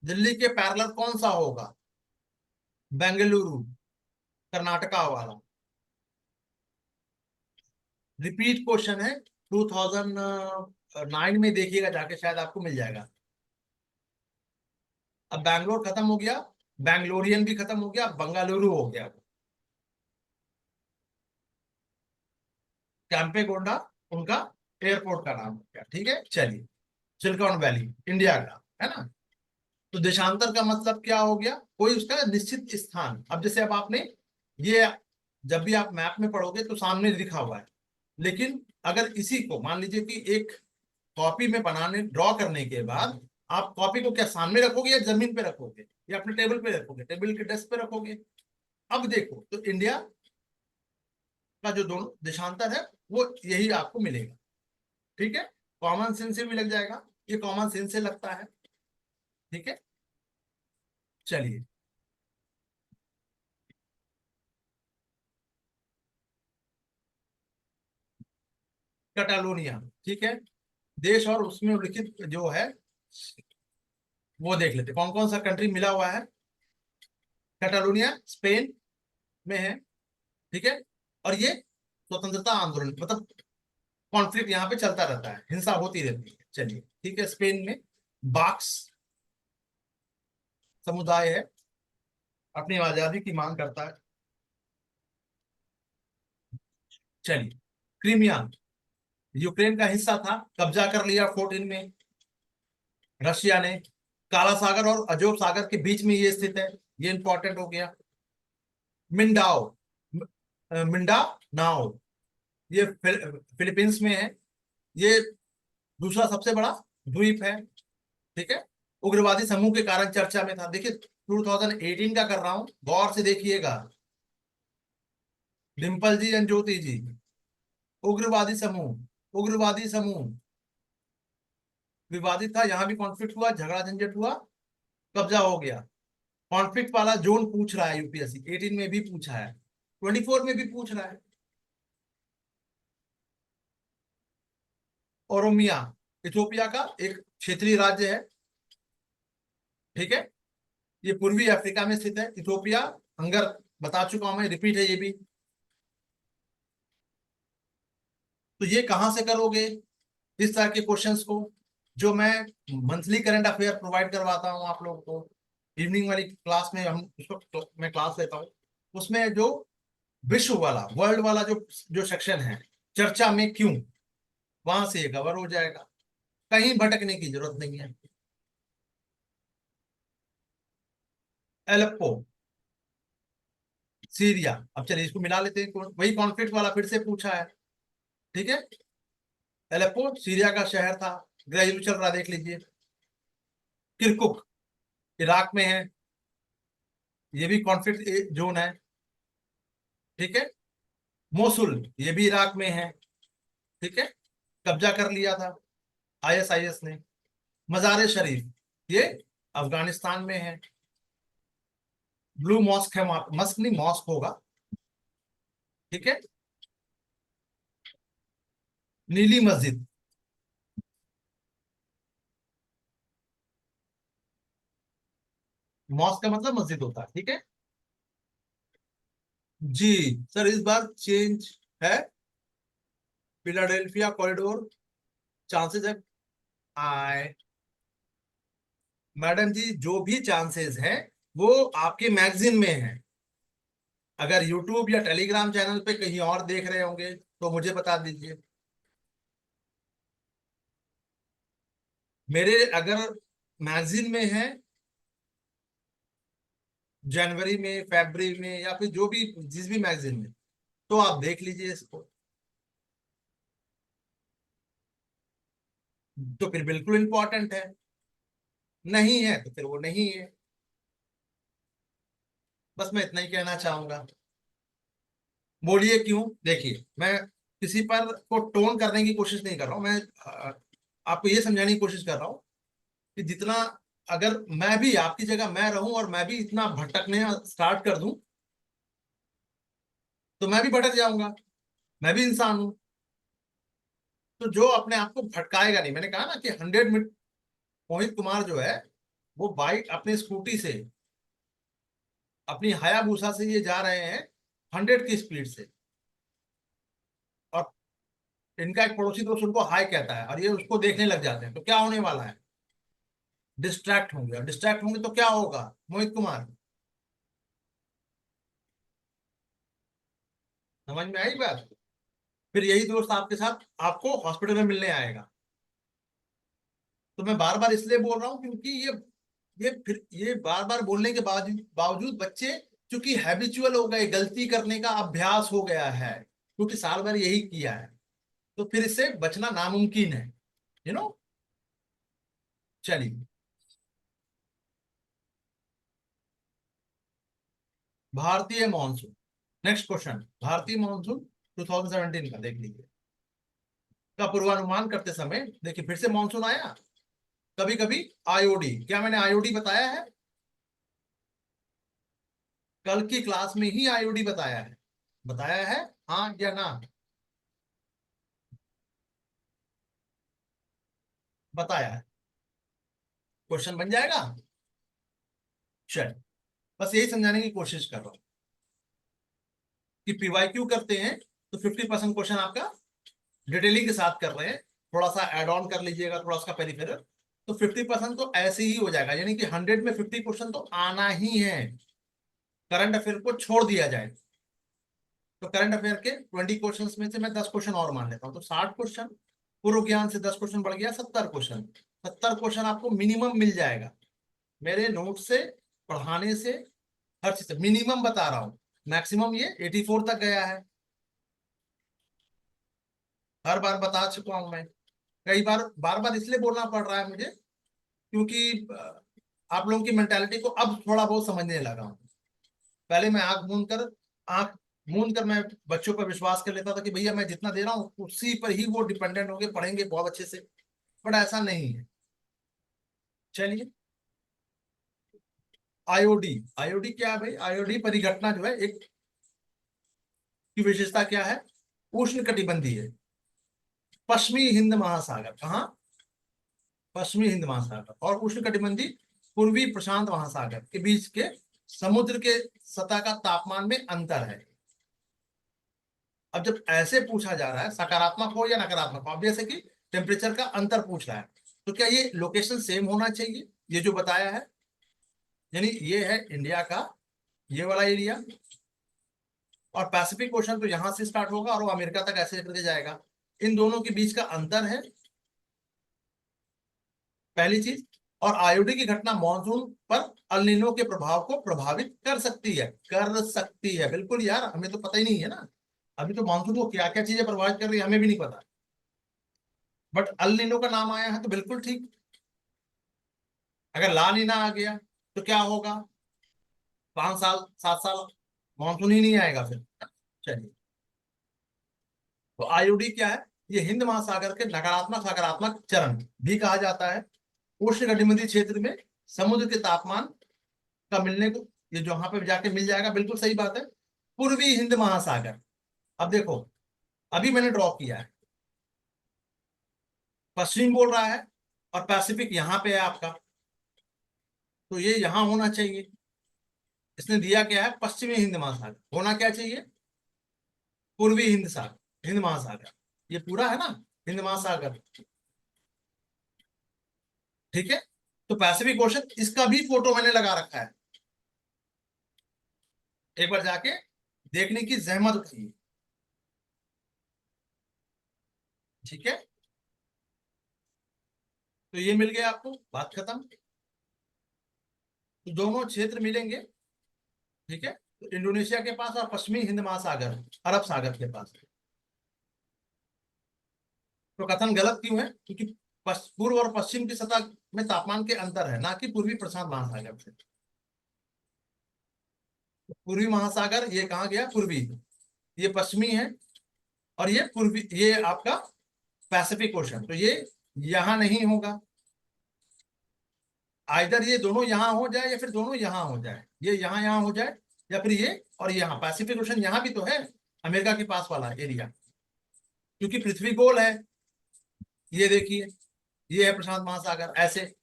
दिल्ली के पैरेलल कौन सा होगा, बेंगलुरु, कर्नाटका वाला। रिपीट क्वेश्चन है, 2009 में देखिएगा जाके, शायद आपको मिल जाएगा। अब बैंगलोर खत्म हो गया, बैंगलोरियन भी खत्म हो गया, बंगलुरु हो गया। कैंपेगोंडा उनका एयरपोर्ट का नाम हो गया, ठीक है। चलिए, सिलिकॉन वैली इंडिया का है ना। तो देशांतर का मतलब क्या हो गया, कोई उसका निश्चित स्थान। अब जैसे अब आपने ये, जब भी आप मैप में पढ़ोगे तो सामने लिखा हुआ है, लेकिन अगर इसी को मान लीजिए कि एक कॉपी में बनाने ड्रॉ करने के बाद आप कॉपी को क्या सामने रखोगे या जमीन पे रखोगे या अपने टेबल पे रखोगे, टेबल के डेस्क पे रखोगे। अब देखो तो इंडिया का जो दोनों देशांतर है वो यही आपको मिलेगा, ठीक है। कॉमन सेंस से भी लग जाएगा, ये कॉमन सेंस से लगता है, ठीक है। चलिए, कैटालोनिया, ठीक है, देश और उसमें उल्लिखित जो है वो देख लेते कौन कौन सा कंट्री मिला हुआ है। कैटालोनिया स्पेन में है, ठीक है। और ये स्वतंत्रता आंदोलन मतलब कॉन्फ्लिक्ट यहाँ पे चलता रहता है, हिंसा होती रहती है। चलिए ठीक है, स्पेन में बाक्स समुदाय है, अपनी आजादी की मांग करता है। चलिए, क्रीमिया यूक्रेन का हिस्सा था, कब्जा कर लिया 14 में रशिया ने। काला सागर और अजोब सागर के बीच में ये स्थित है, ये इंपॉर्टेंट हो गया। मिंडाओ, मिंडा नाओ, ये फिलीपींस में है, ये दूसरा सबसे बड़ा द्वीप है, ठीक है। उग्रवादी समूह के कारण चर्चा में था। देखिए 2018 का कर रहा हूं, गौर से देखिएगा। डिम्पल जी एंड ज्योति जी, उग्रवादी समूह, उग्रवादी समूह विवादित था, यहां भी कॉन्फ्लिक्ट हुआ, झगड़ा झंझट हुआ, कब्जा हो गया। कॉन्फ्लिक्ट वाला जोन पूछ रहा है यूपीएससी, 18 में भी पूछा है, 24 में भी पूछ रहा है। ओरोमिया इथियोपिया का एक क्षेत्रीय राज्य है, ठीक है। ये पूर्वी अफ्रीका में स्थित है, इथियोपिया, हंगर बता चुका हूं मैं, रिपीट है ये भी। तो ये कहां से करोगे इस तरह के क्वेश्चंस को, जो मैं मंथली करंट अफेयर प्रोवाइड करवाता हूं आप लोगों को, इवनिंग वाली क्लास में हम उसको मैं क्लास लेता हूं, उसमें जो विश्व वाला वर्ल्ड वाला जो सेक्शन है, चर्चा में क्यों, वहां से ये कवर हो जाएगा, कहीं भटकने की जरूरत नहीं है। एलेप्पो सीरिया, अब चलिए इसको मिला लेते हैं, वही कॉन्फ्लिक्ट वाला फिर से पूछा है, ठीक है। एलेप्पो सीरिया का शहर था, ग्रेजुएट चल रहा, देख लीजिए। किरकुक इराक में है, ये भी कॉन्फ्लिक्ट जोन है, ठीक है। मोसुल ये भी इराक में है, ठीक है, कब्जा कर लिया था आईएसआईएस ने। मजार शरीफ ये अफगानिस्तान में है। ब्लू मॉस्क है वहां, मस्क नहीं मॉस्क होगा, ठीक है। नीली मस्जिद, मॉस्क का मतलब मस्जिद होता है, ठीक है। जी सर, इस बार चेंज है, फिलाडेल्फिया कॉरिडोर, चांसेस है आए। मैडम जी जो भी चांसेस हैं वो आपके मैगजीन में है, अगर यूट्यूब या टेलीग्राम चैनल पे कहीं और देख रहे होंगे तो मुझे बता दीजिए। मेरे अगर मैगजीन में है जनवरी में, फरवरी में, या फिर जो भी जिस भी मैगजीन में, तो आप देख लीजिए इसको। तो फिर बिल्कुल इंपॉर्टेंट है, नहीं है तो फिर वो नहीं है। बस मैं इतना ही कहना चाहूंगा। बोलिए क्यों। देखिए, मैं किसी पर को टोन करने की कोशिश नहीं कर रहा हूं, मैं आपको ये समझाने की कोशिश कर रहा हूँ कि जितना, अगर मैं भी आपकी जगह मैं रहूं और मैं भी इतना भटकने स्टार्ट कर दूं, तो मैं भी भटक जाऊंगा, मैं भी इंसान हूं। तो जो अपने आप को भटकाएगा नहीं, मैंने कहा ना कि 100 मीटर, मोहित कुमार जो है वो बाइक अपनी स्कूटी से, अपनी हायाबूसा से ये जा रहे हैं 100 की स्पीड से, और इनका एक पड़ोसी दोस्त उनको हाय कहता है और ये उसको देखने लग जाते हैं, तो क्या होने वाला है, डिस्ट्रैक्ट होंगे, और डिस्ट्रैक्ट होंगे तो क्या होगा मोहित कुमार, समझ में आई बात। फिर यही दोस्त आपके साथ आपको हॉस्पिटल में मिलने आएगा। तो मैं बार बार इसलिए बोल रहा हूँ क्योंकि ये बार बार बोलने के बावजूद बावजूद बच्चे चूंकि हैबिचुअल हो गए, गलती करने का अभ्यास हो गया है, क्योंकि साल भर यही किया है, तो फिर इससे बचना नामुमकिन है, यू नो। चलिए, भारतीय मॉनसून, नेक्स्ट क्वेश्चन, भारतीय मॉनसून 2017 का देख लीजिए, का पूर्वानुमान करते समय देखिए फिर से मॉनसून आया, कभी कभी आईओडी, क्या मैंने आईओडी बताया है, कल की क्लास में ही आईओडी बताया है, बताया है, हाँ या ना, बताया है, क्वेश्चन बन जाएगा। चल, बस यही समझाने की कोशिश कर रहा हूँ कि पीवाईक्यू करते हैं तो 50% क्वेश्चन आपका डिटेलिंग के साथ कर रहे हैं, थोड़ा सा एड ऑन कर लीजिएगा, थोड़ा सा पेरिफेरल, तो 50% तो ऐसे ही हो जाएगा, यानी कि 100 में 50 क्वेश्चन तो आना ही है। करंट अफेयर को छोड़ दिया जाए तो करंट अफेयर के 20 क्वेश्चन में से मैं 10 क्वेश्चन और मान लेता हूँ, तो 60 क्वेश्चन, पूर्व ज्ञान से 10 क्वेश्चन बढ़ गया 70 क्वेश्चन, 70 क्वेश्चन आपको मिनिमम मिल जाएगा मेरे नोट से, पढ़ाने से, हर चीज से मिनिमम बता रहा हूँ। मैक्सिमम ये 84 तक गया है, हर बार बता चुका हूं मैं, कई बार, बार बार इसलिए बोलना पड़ रहा है मुझे क्योंकि आप लोगों की मेंटालिटी को अब थोड़ा बहुत समझने लगा हूं। पहले मैं आंख मूंद कर मैं बच्चों पर विश्वास कर लेता था कि भैया मैं जितना दे रहा हूँ उसी पर ही वो डिपेंडेंट होंगे, पढ़ेंगे बहुत अच्छे से, बट ऐसा नहीं है। चलिए, आईओडी, आईओडी क्या है भाई, आईओडी परिघटना जो है एक की विशेषता क्या है, उष्ण कटिबंधीय है, पश्चिमी हिंद महासागर, कहाँ, पश्चिमी हिंद महासागर और उष्ण कटिबंधीय पूर्वी प्रशांत महासागर के बीच के समुद्र के सतह का तापमान में अंतर है। अब जब ऐसे पूछा जा रहा है, सकारात्मक हो या नकारात्मक हो, अब जैसे कि टेम्परेचर का अंतर पूछ रहा है, तो क्या ये लोकेशन सेम होना चाहिए, ये जो बताया है, यानी ये है इंडिया का ये वाला एरिया, और पैसिफिक ओशन तो यहां से स्टार्ट होगा और वो अमेरिका तक ऐसे करके जाएगा, इन दोनों के बीच का अंतर है, पहली चीज। और आयोडी की घटना मानसून पर अल नीनो के प्रभाव को प्रभावित कर सकती है, कर सकती है, बिल्कुल यार, हमें तो पता ही नहीं है ना, अभी तो मानसून को क्या क्या चीजें प्रभावित कर रही है हमें भी नहीं पता, बट अल नीनो का नाम आया है तो बिल्कुल ठीक। अगर ला नीना आ गया तो क्या होगा, 5 साल 7 साल मानसून ही नहीं आएगा फिर। चलिए, तो आईओडी क्या है, ये हिंद महासागर के नकारात्मक सकारात्मक चरण भी कहा जाता है, उष्ण कटिबंधीय क्षेत्र में समुद्र के तापमान का मिलने को, ये जो वहां पे जाके मिल जाएगा, बिल्कुल सही बात है। पूर्वी हिंद महासागर, अब देखो, अभी मैंने ड्रॉ किया है, पश्चिम बोल रहा है और पैसिफिक यहाँ पे है आपका, तो ये यहाँ होना चाहिए, इसने दिया क्या है, पश्चिमी हिंद महासागर, होना क्या चाहिए, पूर्वी हिंद सागर, हिंद महासागर, ये पूरा है ना, हिंद महासागर, ठीक है। तो पैसिफिक ओशन, इसका भी फोटो मैंने लगा रखा है, एक बार जाके देखने की जहमत उठाइए, ठीक है। तो ये मिल गया आपको, बात खत्म। तो दोनों क्षेत्र मिलेंगे, ठीक है। तो इंडोनेशिया के पास और पश्चिमी हिंद महासागर, अरब सागर के पास। तो कथन गलत क्यों है? क्योंकि पूर्व और पश्चिम की सतह में तापमान के अंतर है, ना कि पूर्वी प्रशांत महासागर से। तो पूर्वी महासागर ये कहाँ गया? पूर्वी। ये पश्चिमी है, और ये पूर्वी, ये आपका पैसिफिक ओशन। तो ये यहां नहीं होगा, आइदर ये दोनों यहां हो जाए या फिर दोनों यहां हो जाए, ये यहां यहां हो जाए, या फिर ये और यहाँ। पैसिफिक ओशन यहाँ भी तो है, अमेरिका के पास वाला एरिया, क्योंकि पृथ्वी गोल है। ये देखिए, ये है प्रशांत महासागर, ऐसे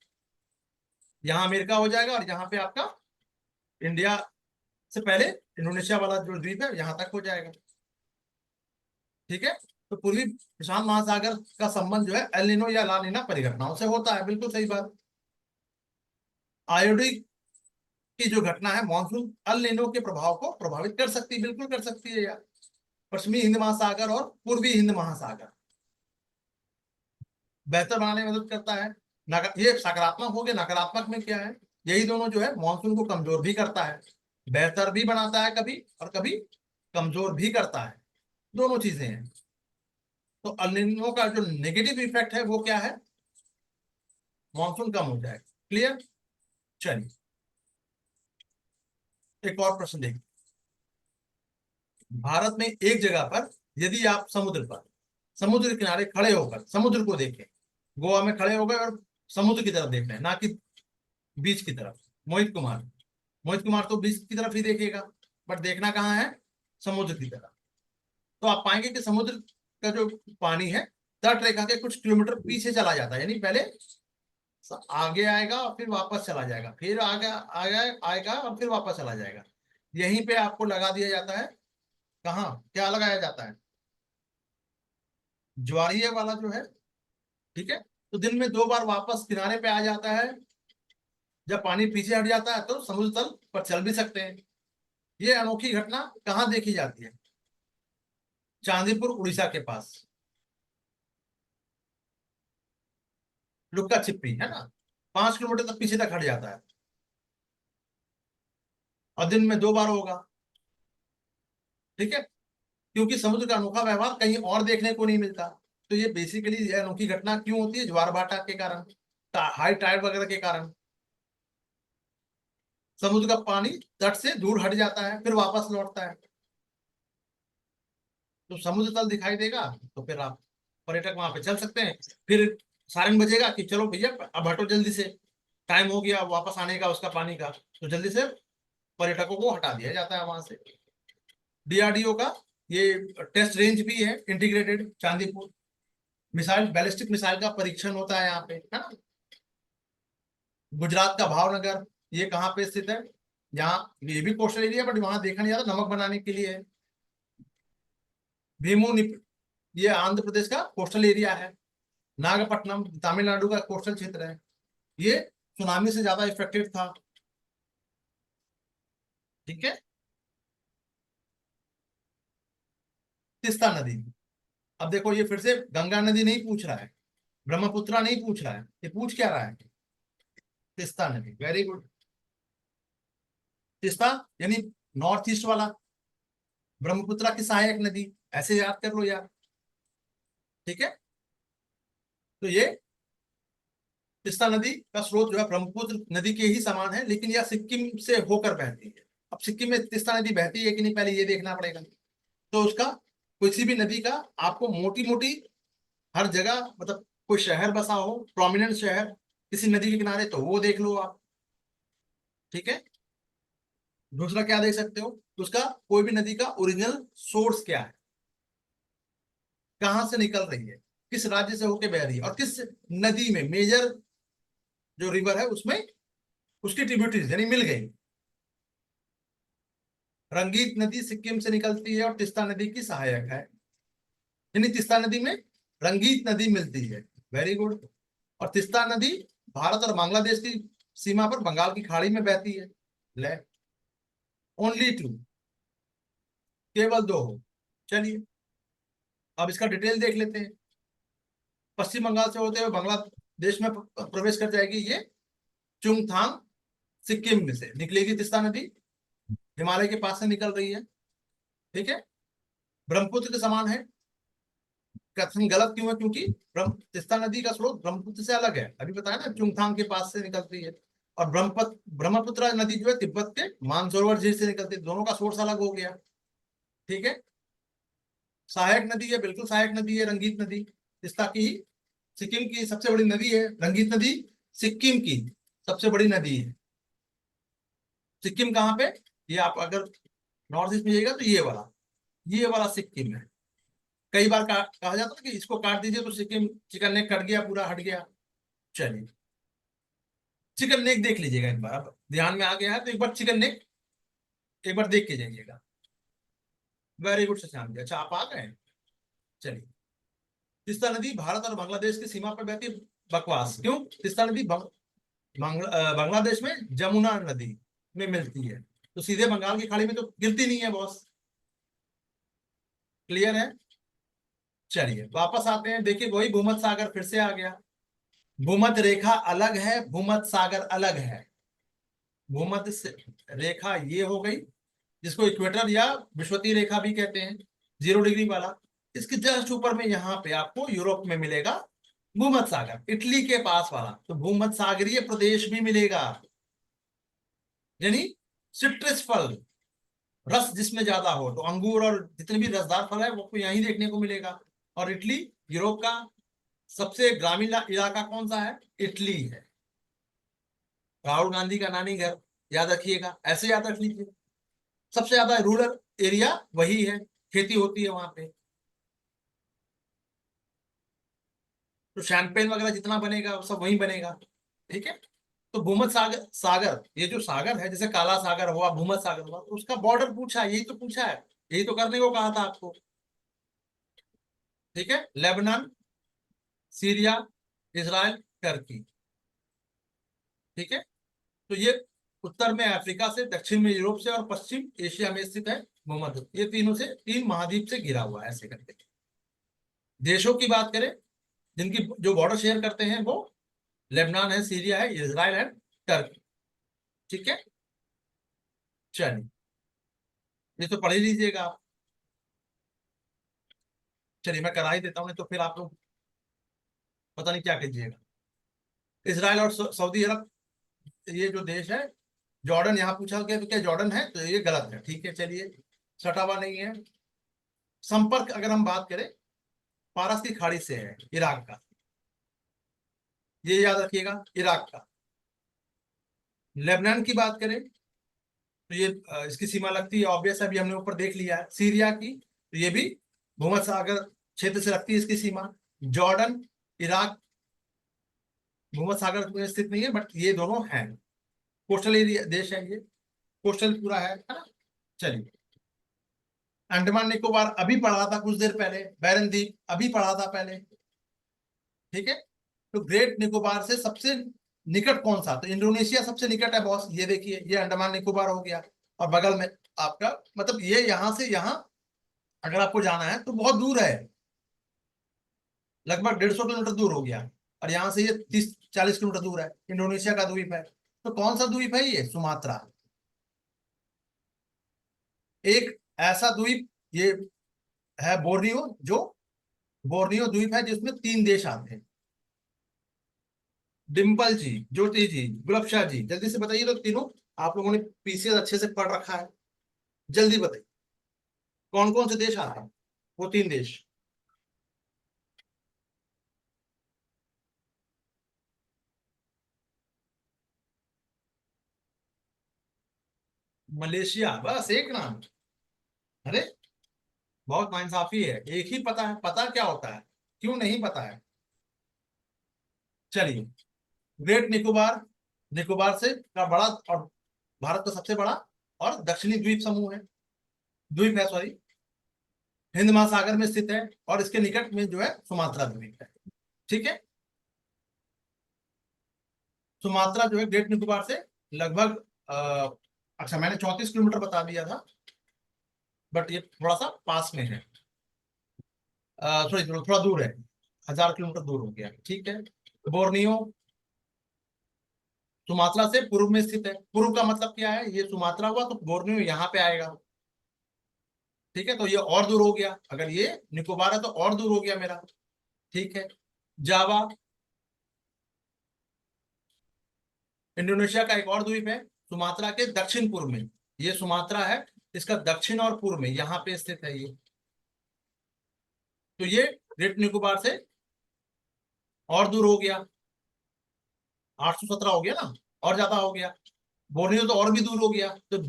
यहाँ अमेरिका हो जाएगा, और यहाँ पे आपका इंडिया से पहले इंडोनेशिया वाला जो द्वीप है यहाँ तक हो जाएगा, ठीक है। तो पूर्वी प्रशांत महासागर का संबंध जो है एल नीनो या ला नीना परिघटनाओं से होता है, बिल्कुल सही बात। आयोडी की जो घटना है मानसून अल नीनो के प्रभाव को प्रभावित कर सकती है, बिल्कुल कर सकती है यार। पश्चिमी हिंद महासागर और पूर्वी हिंद महासागर बेहतर बनाने में मदद करता है। ये सकारात्मक हो गया। नकारात्मक में क्या है? यही दोनों जो है मानसून को कमजोर भी करता है, बेहतर भी बनाता है कभी, और कभी कमजोर भी करता है, दोनों चीजें हैं। तो अल नीनो का जो नेगेटिव इफेक्ट है वो क्या है? मानसून कम हो जाएगा। क्लियर? चलिए एक और प्रश्न देखिए। भारत में एक जगह पर यदि आप समुद्र पर, समुद्र किनारे खड़े होकर समुद्र को देखें, गोवा में खड़े हो गए और समुद्र की तरफ देख रहे हैं, ना कि बीच की तरफ। मोहित कुमार, मोहित कुमार तो बीच की तरफ ही देखेगा, बट देखना कहाँ है? समुद्र की तरफ। तो आप पाएंगे कि समुद्र का जो पानी है तट रेखा के कुछ किलोमीटर पीछे चला जाता है, यानी पहले आगे आएगा और फिर वापस चला जाएगा, फिर आगे आगे आएगा और फिर वापस चला जाएगा। यहीं पे आपको लगा दिया जाता है। कहाँ क्या लगाया जाता है? ज्वारीय वाला जो है, ठीक है। तो दिन में 2 बार वापस किनारे पे आ जाता है। जब पानी पीछे हट जाता है तो समुद्र तल पर चल भी सकते हैं। ये अनोखी घटना कहाँ देखी जाती है? चांदीपुर उड़ीसा के पास, लुक्का छिपी है ना, 5 किलोमीटर तक पीछे तक हट जाता है, और दिन में 2 बार होगा, ठीक है। क्योंकि समुद्र का अनोखा व्यवहार कहीं और देखने को नहीं मिलता। तो ये बेसिकली ये अनोखी घटना क्यों होती है? ज्वार भाटा के कारण, हाई टाइड वगैरह के कारण समुद्र का पानी तट से दूर हट जाता है, फिर वापस लौटता है। तो समुद्र तल दिखाई देगा तो फिर आप पर्यटक वहां पे चल सकते हैं। फिर सायरन बजेगा कि चलो भैया अब हटो जल्दी से, टाइम हो गया वापस आने का उसका पानी का, तो जल्दी से पर्यटकों को हटा दिया जाता है वहां से। डीआरडीओ का ये टेस्ट रेंज भी है, integrated Chandipur. Missile, ballistic missile का परीक्षण होता है यहाँ पे, है ना। गुजरात का भावनगर, ये कहाँ पे स्थित है? यहाँ ये भी कोस्टल एरिया, बट वहां देखा नहीं जाता, नमक बनाने के लिए है। भीमू, ये आंध्र प्रदेश का कोस्टल एरिया है। नागपट्टनम तमिलनाडु का कोस्टल क्षेत्र है। ये सुनामी से ज्यादा इफेक्टेड था, ठीक है। तीस्ता नदी, अब देखो ये फिर से गंगा नदी नहीं पूछ रहा है, ब्रह्मपुत्रा नहीं पूछ रहा है, ये पूछ क्या रहा है? तीस्ता नदी, वेरी गुड। तीस्ता यानी नॉर्थ ईस्ट वाला, ब्रह्मपुत्रा की सहायक नदी, ऐसे याद कर लो यार, ठीक है। तो ये तीस्ता नदी का स्रोत जो है ब्रह्मपुत्र नदी के ही समान है, लेकिन यह सिक्किम से होकर बहती है। अब सिक्किम में तीस्ता नदी बहती है कि नहीं, पहले ये देखना पड़ेगा। तो उसका, किसी भी नदी का आपको मोटी मोटी हर जगह, मतलब कोई शहर बसा हो, प्रोमिनेंट शहर किसी नदी के किनारे, तो वो देख लो आप, ठीक है। दूसरा क्या देख सकते हो? उसका कोई भी नदी का ओरिजिनल सोर्स क्या है, कहाँ से निकल रही है, किस राज्य से होके बह रही है, और किस नदी में, मेजर जो रिवर है उसमें उसकी ट्रिब्यूटरीज यानी मिल गई। रंगीत नदी सिक्किम से निकलती है और तीस्ता नदी की सहायक है, यानी तीस्ता नदी में रंगीत नदी मिलती है। Very good. और तीस्ता नदी भारत और बांग्लादेश की सीमा पर बंगाल की खाड़ी में बहती है। ले, ओनली टू, केवल 2 हो। चलिए अब इसका डिटेल देख लेते हैं। पश्चिम बंगाल से होते हुए देश में प्रवेश कर जाएगी ये चुंगथांग सिक्किम में से निकलेगी तीस्ता नदी, हिमालय के पास से निकल रही है, ठीक है। ब्रह्मपुत्र के समान है। कथन गलत क्यों है? क्योंकि तीस्ता नदी का स्रोत ब्रह्मपुत्र से अलग है, अभी बताया ना, चुंगथांग के पास से निकलती है। और ब्रह्मपुत्र नदी जो है तिब्बत के मानसरोवर झील से निकलती है, दोनों का सोर्स अलग हो गया, ठीक है। सहायक नदी है, बिल्कुल सहायक नदी है, रंगीत नदी तीस्ता की ही सिक्किम की सबसे बड़ी नदी है। रंगीत नदी सिक्किम की सबसे बड़ी नदी है। सिक्किम कहाँ पे? ये आप अगर नॉर्थ ईस्ट में जाइएगा तो ये वाला सिक्किम है। कई बार कहा जाता है कि इसको काट दीजिए तो सिक्किम चिकन नेक कट गया, पूरा हट गया। चलिए, चिकन नेक देख लीजिएगा एक बार, अब ध्यान में आ गया है तो एक बार चिकन नेक एक बार देख के जाइएगा। वेरी गुड शशांक जी, अच्छा आप आ गए। चलिए, तीस्ता नदी भारत और बांग्लादेश की सीमा पर बहती है। बकवास क्यों? तीस्ता नदी बांग्लादेश में जमुना नदी में मिलती है, तो सीधे बंगाल की खाड़ी में तो गिरती नहीं है बॉस। क्लियर है? चलिए वापस आते हैं, देखिए वही भूमध्य सागर फिर से आ गया। भूमध्य रेखा अलग है, भूमध्य सागर अलग है। रेखा ये हो गई, जिसको इक्वेटर या विषुवतीय रेखा भी कहते हैं, 0 डिग्री वाला। इसके जस्ट ऊपर में यहाँ पे आपको यूरोप में मिलेगा भूमध्य सागर, इटली के पास वाला, तो भूमध्य सागरीय प्रदेश भी मिलेगा। यानी सिट्रस फल, रस जिसमें ज्यादा हो, तो अंगूर और जितने भी रसदार फल है वो आपको यहीं देखने को मिलेगा। और इटली यूरोप का सबसे ग्रामीण इलाका कौन सा है? इटली है। राहुल गांधी का नानी घर, याद रखिएगा, ऐसे याद रख लीजिए। सबसे ज्यादा रूरल एरिया वही है, खेती होती है वहां पे, तो शैंपेन वगैरह जितना बनेगा वो सब वहीं बनेगा, ठीक है। तो भूमध्य सागर, ये जो सागर है, जैसे काला सागर हुआ, भूमध्य सागर हुआ, तो उसका बॉर्डर पूछा, यही तो पूछा है, यही तो करने को कहा था आपको, ठीक है। लेबनान, सीरिया, इजराइल, टर्की, ठीक है। तो ये उत्तर में अफ्रीका से, दक्षिण में यूरोप से, और पश्चिम एशिया में स्थित है भूमध्य। ये तीनों से, 3 महाद्वीप से घिरा हुआ है, ऐसे करके। देशों की बात करें जिनकी जो बॉर्डर शेयर करते हैं, वो लेबनान है, सीरिया है, इजराइल है, टर्की, ठीक है। चलिए, ये तो पढ़ ही लीजिएगा आप। चलिए मैं करा ही देता हूँ, नहीं तो फिर आप लोग पता नहीं क्या कीजिएगा। इसराइल और सऊदी अरब, ये जो देश है, जॉर्डन यहाँ पूछा गया, तो क्या जॉर्डन है? तो ये गलत है, ठीक है। चलिए, सटा हुआ नहीं है। संपर्क अगर हम बात करें, पारस की खाड़ी से है, इराक का, ये याद रखिएगा, इराक का। लेबनान की बात करें तो ये इसकी सीमा लगती है, ऑब्वियस, अभी हमने ऊपर देख लिया है। सीरिया की, तो ये भी भूमध्य सागर क्षेत्र से लगती है इसकी सीमा। जॉर्डन, इराक भूमध्य सागर में स्थित नहीं है, बट ये दोनों हैं, कोस्टल एरिया देश है ये, कोस्टल पूरा है ना। चलिए, अंडमान निकोबार अभी पढ़ा था कुछ देर पहले, बैरन द्वीप अभी पढ़ा था पहले, ठीक है। तो ग्रेट निकोबार से सबसे निकट कौन सा? तो इंडोनेशिया सबसे निकट है बॉस, ये देखिए, ये अंडमान निकोबार हो गया। और बगल में आपका, मतलब ये यहां से यहां अगर आपको जाना है तो बहुत दूर है, लगभग 150 किलोमीटर दूर हो गया। और यहाँ से ये 30-40 किलोमीटर दूर है, इंडोनेशिया का द्वीप है। तो कौन सा द्वीप है ये? सुमात्रा। एक ऐसा द्वीप ये है बोर्नियो, जो बोर्नियो द्वीप है, जिसमें 3 देश आते हैं। डिम्पल जी, ज्योति जी, गुलाब शाह जी, जल्दी से बताइए तो, तीनों आप लोगों ने पीसीएस अच्छे से पढ़ रखा है, जल्दी बताइए कौन कौन से देश आते हैं वो 3 देश। मलेशिया, बस एक नाम? अरे बहुत नाइंसाफी है, एक ही पता है, पता क्या होता है, क्यों नहीं पता है? चलिए, ग्रेट निकोबार, निकोबार से का बड़ा और भारत का सबसे बड़ा और दक्षिणी द्वीप समूह है, द्वीप है, सॉरी, हिंद महासागर में स्थित है। और इसके निकट में जो है सुमात्रा द्वीप है, ठीक है। सुमात्रा जो है ग्रेट निकोबार से लगभग अच्छा, मैंने 34 किलोमीटर बता दिया था, बट ये थोड़ा सा पास में है, सॉरी थोड़ा दूर है, 1000 किलोमीटर दूर हो गया, ठीक है। बोर्नियो सुमात्रा से पूर्व में स्थित है। पूर्व का मतलब क्या है, ये सुमात्रा हुआ तो बोर्नियो यहाँ पे आएगा। ठीक है, तो ये और दूर हो गया, अगर ये निकोबार है तो और दूर हो गया मेरा। ठीक है, जावा इंडोनेशिया का एक और द्वीप है, सुमात्रा के दक्षिण पूर्व में। ये सुमात्रा है, इसका दक्षिण और पूर्व में यहाँ पे स्थित है ये। तो ये ग्रेट निकोबार से और दूर हो गया, 817 हो गया ना, और ज्यादा हो गया। बोर्नियो तो और भी दूर हो गया, तो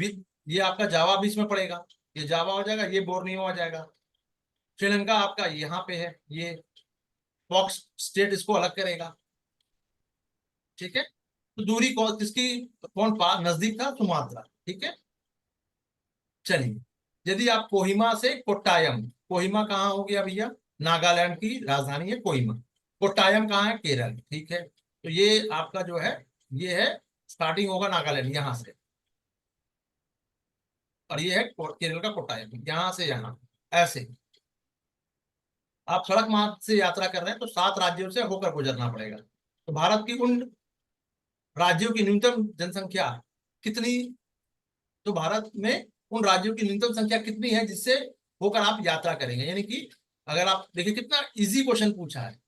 ये आपका जावा बीच में पड़ेगा, ये जावा हो जाएगा, ये बोर्नियो आ जाएगा। श्रीलंका आपका यहाँ पे है, ये बॉक्स स्टेट इसको अलग करेगा। ठीक है, तो दूरी कौन किसकी, कौन पास नजदीक था, सुमात्रा। ठीक है, चलिए, यदि आप कोहिमा से कोट्टायम, कोहिमा कहाँ हो गया भैया, नागालैंड की राजधानी है कोहिमा। कोट्टायम कहाँ है, केरल। ठीक है, तो ये आपका जो है, ये है स्टार्टिंग होगा नागालैंड यहाँ से, और ये है केरल का कोट्टायम, यहाँ से यहाँ ऐसे। आप सड़क मार्ग से यात्रा कर रहे हैं तो 7 राज्यों से होकर गुजरना पड़ेगा। तो भारत की उन राज्यों की न्यूनतम जनसंख्या कितनी, तो भारत में उन राज्यों की न्यूनतम संख्या कितनी है जिससे होकर आप यात्रा करेंगे, यानी कि अगर आप देखिए कितना इजी क्वेश्चन पूछा है,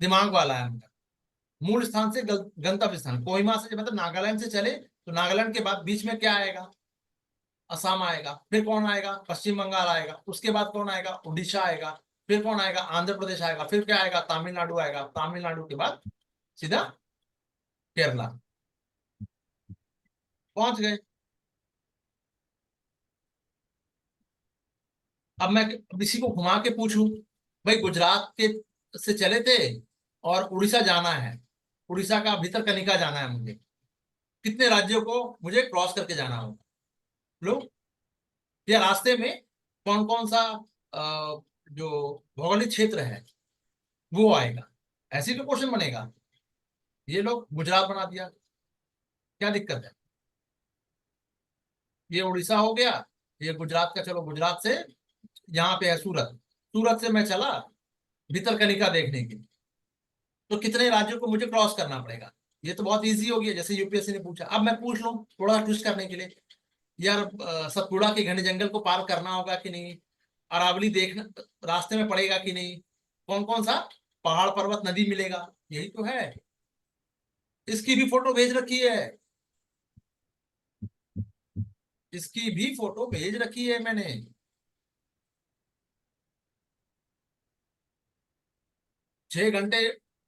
दिमाग वाला है उनका। मूल स्थान से गंतव्य स्थान, कोहिमा से मतलब नागालैंड से चले तो नागालैंड के बाद बीच में क्या आएगा, असम आएगा, फिर कौन आएगा, पश्चिम बंगाल आएगा, उसके बाद कौन आएगा, उड़ीसा आएगा, फिर कौन आएगा, आंध्र प्रदेश आएगा, फिर क्या आएगा, तमिलनाडु आएगा, तमिलनाडु के बाद सीधा केरला। पहुंच गए। अब मैं अब इसी को घुमा के पूछूं, भाई गुजरात के से चले थे और उड़ीसा जाना है, उड़ीसा का भितरकनिका जाना है मुझे, कितने राज्यों को मुझे क्रॉस करके जाना होगा, लोग, या रास्ते में कौन कौन सा जो भौगोलिक क्षेत्र है वो आएगा, ऐसे तो क्वेश्चन बनेगा। ये लोग गुजरात बना दिया, क्या दिक्कत है, ये उड़ीसा हो गया, ये गुजरात का, चलो गुजरात से यहाँ पे है सूरत, सूरत से मैं चला भितरकनिका देखने के लिए, तो कितने राज्यों को मुझे क्रॉस करना पड़ेगा। ये तो बहुत इजी हो गया, जैसे यूपीएससी ने पूछा। अब मैं पूछ लूं थोड़ा ट्विस्ट करने के लिए, यार सतपुड़ा के घने जंगल को पार करना होगा कि नहीं, अरावली देखना रास्ते में पड़ेगा कि नहीं, कौन कौन सा पहाड़ पर्वत नदी मिलेगा, यही तो है। इसकी भी फोटो भेज रखी है, इसकी भी फोटो भेज रखी है मैंने। 6 घंटे,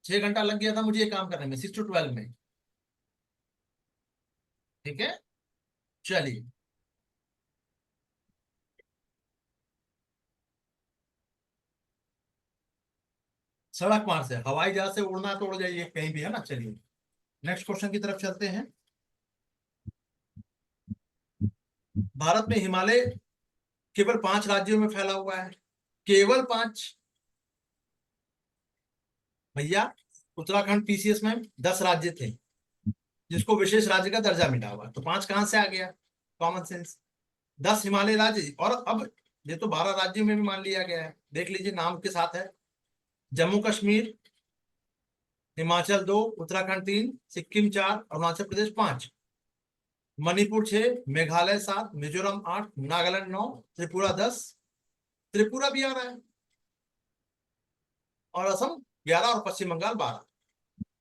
6 घंटा लग गया था मुझे ये काम करने में, 6 to 12 में। ठीक है, चलिए। सड़क मार्ग से, हवाई जहाज से उड़ना तो उड़ जाइए कहीं भी, है ना। चलिए नेक्स्ट क्वेश्चन की तरफ चलते हैं। भारत में हिमालय केवल 5 राज्यों में फैला हुआ है, केवल 5 भैया। उत्तराखंड पीसीएस में 10 राज्य थे जिसको विशेष राज्य का दर्जा मिला हुआ, तो 5 कहां से आ गया, कॉमन सेंस। 10 हिमालय राज्य, और अब ये तो 12 राज्यों में भी मान लिया गया है, देख लीजिए नाम के साथ है। जम्मू कश्मीर, हिमाचल 2, उत्तराखंड 3, सिक्किम 4, अरुणाचल प्रदेश 5, मणिपुर 6, मेघालय 7, मिजोरम 8, नागालैंड 9, त्रिपुरा 10, त्रिपुरा भी आ रहा है, और असम 11, और पश्चिम बंगाल 12।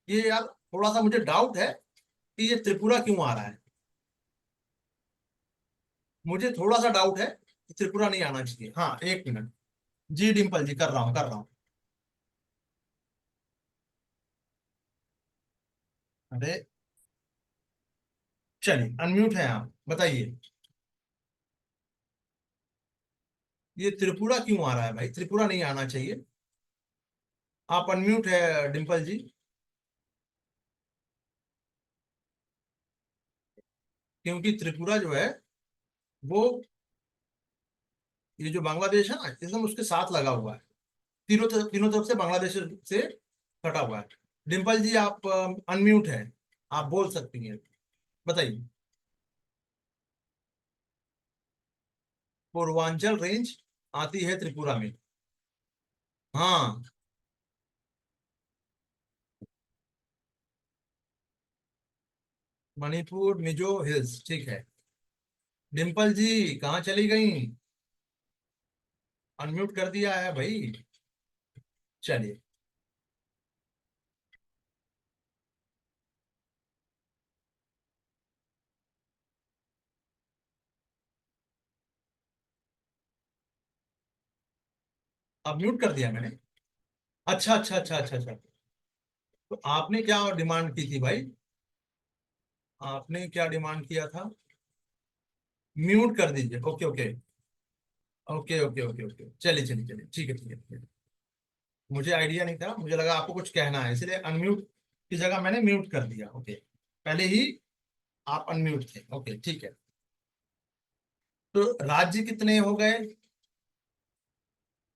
ये यार थोड़ा सा मुझे डाउट है कि ये त्रिपुरा क्यों आ रहा है, मुझे थोड़ा सा डाउट है कि त्रिपुरा नहीं आना चाहिए। हाँ, 1 मिनट। जी डिम्पल जी, कर रहा हूँ कर रहा हूँ। अरे चलिए, अनम्यूट है आप, बताइए ये त्रिपुरा क्यों आ रहा है, भाई त्रिपुरा नहीं आना चाहिए। आप अनम्यूट है डिम्पल जी। क्योंकि त्रिपुरा जो है वो, ये जो बांग्लादेश है ना, एकदम उसके साथ लगा हुआ है, तीनों तरफ से बांग्लादेश से कटा हुआ है। डिम्पल जी आप अनम्यूट है, आप बोल सकती हैं, बताइए। पूर्वांचल रेंज आती है त्रिपुरा में। हाँ, मणिपुर मिजो हिल्स, ठीक है। डिम्पल जी कहाँ चली गई? अनम्यूट कर दिया है भाई। चलिए। अब म्यूट कर दिया मैंने। अच्छा अच्छा अच्छा अच्छा अच्छा। तो आपने क्या डिमांड की थी भाई? आपने क्या डिमांड किया था? म्यूट कर दीजिए, okay okay. Okay okay okay okay, चलिए चलिए चलिए, ठीक है ठीक है ठीक है। मुझे आइडिया नहीं था, मुझे लगा आपको कुछ कहना है, इसलिए अनम्यूट की जगह मैंने म्यूट कर दिया। ओके, पहले ही आप अनम्यूट थे। ओके ठीक है। तो राज्य कितने हो गए?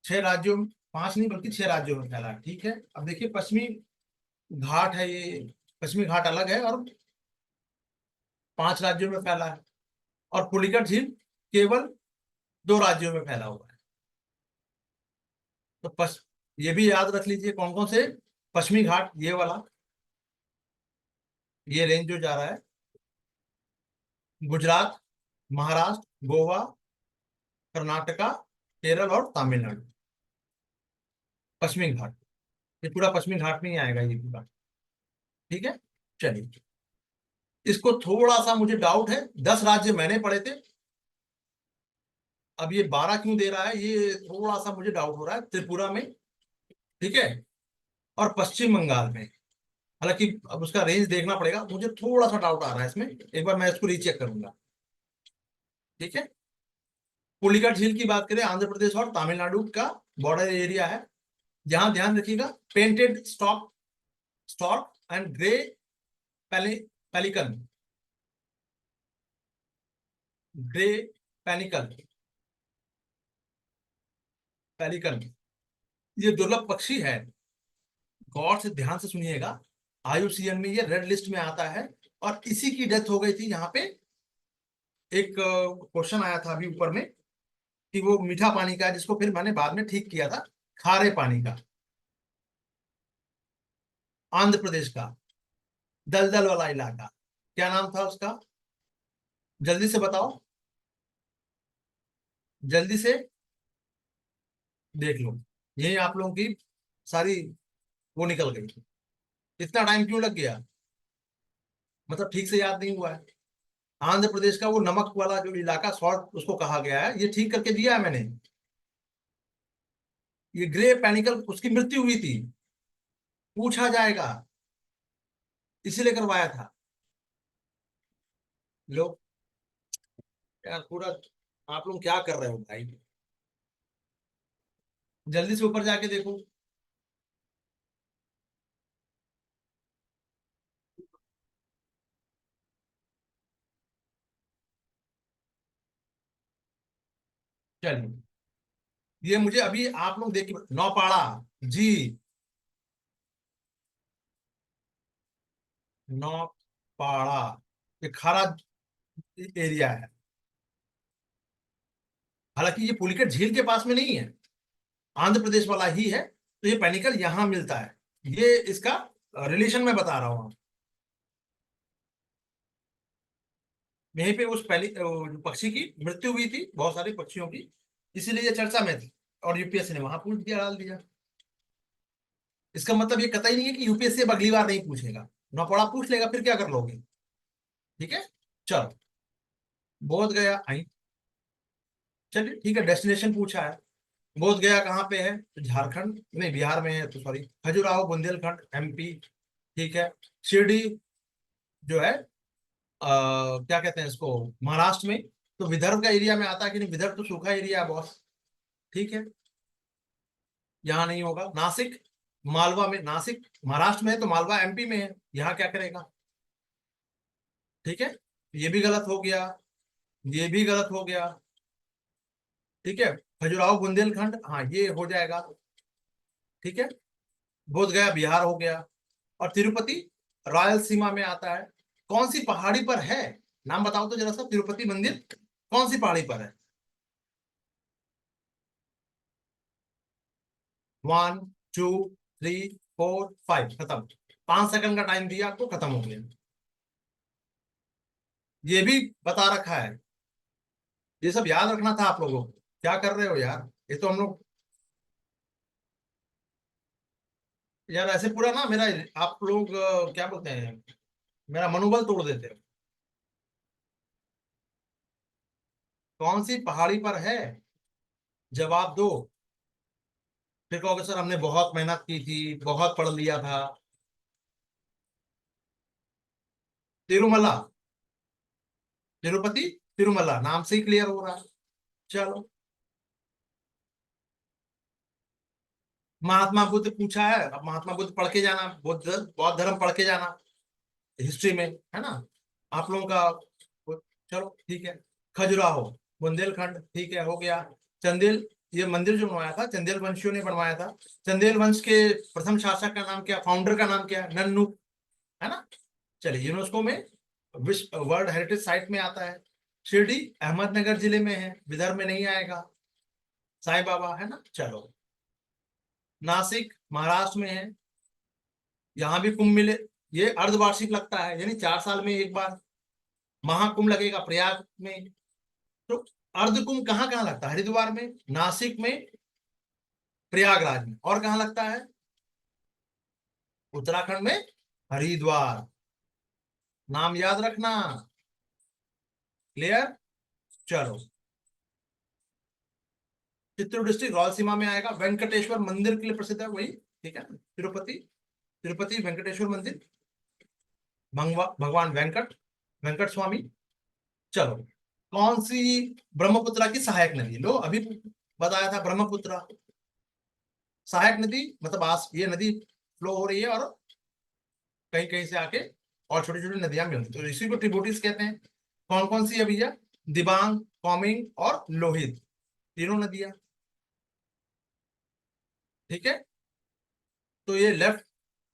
6 राज्यों, पांच नहीं बल्कि 6 राज्यों में फैला है, ठीक है। अब देखिए, पश्चिमी घाट है ये, पश्चिमी घाट अलग है और 5 राज्यों में फैला है। और पुलिकट झील केवल 2 राज्यों में फैला हुआ है। तो ये भी याद रख लीजिए कौन कौन से। पश्चिमी घाट ये वाला, ये रेंज जो जा रहा है, गुजरात, महाराष्ट्र, गोवा, कर्नाटका, केरल और तमिलनाडु। पश्चिमी घाट, ये पूरा पश्चिमी घाट में ही आएगा ये पूरा, ठीक है। चलिए, इसको थोड़ा सा मुझे डाउट है, 10 राज्य मैंने पढ़े थे, अब ये 12 क्यों दे रहा है, ये थोड़ा सा मुझे डाउट हो रहा है। त्रिपुरा में, ठीक है, और पश्चिम बंगाल में। हालांकि अब उसका रेंज देखना पड़ेगा, मुझे थोड़ा सा डाउट आ रहा है इसमें, एक बार मैं इसको रीचेक करूंगा, ठीक है। पुलिका झील की बात करें, आंध्र प्रदेश और तमिलनाडु का बॉर्डर एरिया है। जहां ध्यान रखिएगा, painted stock, stock and grey pelican, grey panicle, pelican, ये दुर्लभ पक्षी है। गौर से ध्यान से सुनिएगा, आईयूसीएन में ये रेड लिस्ट में आता है। और इसी की डेथ हो गई थी यहाँ पे। एक क्वेश्चन आया था अभी ऊपर में कि वो मीठा पानी का है, जिसको फिर मैंने बाद में ठीक किया था, खारे पानी का, आंध्र प्रदेश का दलदल वाला इलाका। क्या नाम था उसका? जल्दी से बताओ, जल्दी से देख लो। यही आप लोगों की सारी वो निकल गई। इतना टाइम क्यों लग गया? मतलब ठीक से याद नहीं हुआ है। आंध्र प्रदेश का वो नमक वाला जो इलाका, सॉल्ट उसको कहा गया है, ये ठीक करके दिया है मैंने। ये ग्रे पैनिकल, उसकी मृत्यु हुई थी, पूछा जाएगा, इसीलिए करवाया था। लोग, यार पूरा, आप लोग क्या कर रहे हो भाई? जल्दी से ऊपर जाके देखो। चलिए, ये मुझे अभी आप लोग देखिए, नौपाड़ा जी, नौपाड़ा, ये खारा एरिया है। हालांकि ये पुलिकट झील के पास में नहीं है, आंध्र प्रदेश वाला ही है। तो ये पेनिकल यहाँ मिलता है, ये इसका रिलेशन में बता रहा हूँ। यहीं पे उस जो पक्षी की मृत्यु हुई थी, बहुत सारे पक्षियों की, इसीलिए ये चर्चा में थी। और यूपीएससी ने वहां पूछ दिया, डाल दिया। इसका मतलब ये कतई नहीं है कि यूपीएससी अब अगली बार नहीं पूछेगा। नौपड़ा पूछ लेगा, फिर क्या कर लोगे? ठीक है, चलो। बोध गया आई, चलिए ठीक है, डेस्टिनेशन पूछा है। बोध गया कहाँ पे है? तो झारखंड नहीं, बिहार में है, तो सॉरी, खजुराहो बुंदेलखंड एमपी, ठीक है। शिरडी जो है, क्या कहते हैं इसको, महाराष्ट्र में। तो विदर्भ का एरिया में आता है कि नहीं? विदर्भ तो सूखा एरिया है बॉस, ठीक है, यहाँ नहीं होगा। नासिक, मालवा में, नासिक महाराष्ट्र में है तो मालवा एमपी में है, यहाँ क्या करेगा? ठीक है, ये भी गलत हो गया, ये भी गलत हो गया, ठीक है। खजुराहो बुंदेलखंड, हाँ ये हो जाएगा, ठीक है। बोध गया बिहार हो गया। और तिरुपति रायलसीमा में आता है। कौन सी पहाड़ी पर है? नाम बताओ तो जरा सा, तिरुपति मंदिर कौन सी पहाड़ी पर है? 1 2 3 4 5, खत्म। 5 सेकंड का टाइम दिया आपको, खत्म हो गया। ये भी बता रखा है। ये सब याद रखना था आप लोगों को। क्या कर रहे हो यार, ये तो हम लोग, यार ऐसे पूरा ना मेरा, आप लोग क्या बोलते हैं, मेरा मनोबल तोड़ देते हो। कौन सी पहाड़ी पर है, जवाब दो। फिर कहोगे सर हमने बहुत मेहनत की थी, बहुत पढ़ लिया था। तिरुमला, तिरुपति, तिरुमला नाम से ही क्लियर हो रहा है। चलो, महात्मा बुद्ध पूछा है, अब महात्मा बुद्ध पढ़ के जाना, बुद्ध बौद्ध धर्म पढ़ के जाना हिस्ट्री में, है ना आप लोगों का। चलो ठीक है। खजुराहो, बुंदेलखंड, ठीक है हो गया। चंदेल, ये मंदिर जो बनवाया था चंदेल वंशियों ने बनवाया था। चंदेल वंश के प्रथम शासक का नाम क्या, फाउंडर का नाम क्या है, नन्नू, है ना। चलिए, यूनेस्को में विश्व वर्ल्ड हेरिटेज साइट में आता है। शिरडी अहमदनगर जिले में है, विदर्भ में नहीं आएगा। साईं बाबा, है ना। चलो, नासिक महाराष्ट्र में है, यहाँ भी कुंभ मिले। ये अर्धवार्षिक लगता है, यानी 4 साल में एक बार महाकुंभ लगेगा प्रयाग में। तो अर्ध कुंभ कहाँ कहाँ लगता है, हरिद्वार में, नासिक में, प्रयागराज में, और कहाँ लगता है, उत्तराखंड में हरिद्वार। नाम याद रखना। क्लियर। चलो, चित्तूर डिस्ट्रिक्ट रायलसीमा में आएगा। वेंकटेश्वर मंदिर के लिए प्रसिद्ध है वही, ठीक है। तिरुपति, तिरुपति वेंकटेश्वर मंदिर, भगवान वेंकट, वेंकट स्वामी। चलो, कौन सी ब्रह्मपुत्रा की सहायक नदी, लो अभी बताया था ब्रह्मपुत्रा। सहायक नदी मतलब ये नदी फ्लो हो रही है और कहीं कहीं से आके और छोटी छोटी नदियां मिलती, तो इसी को ट्रिब्यूटरीज कहते हैं। कौन कौन सी है भैया, दिबांग, कॉमिंग और लोहित, तीनों नदियां, ठीक है। तो ये लेफ्ट,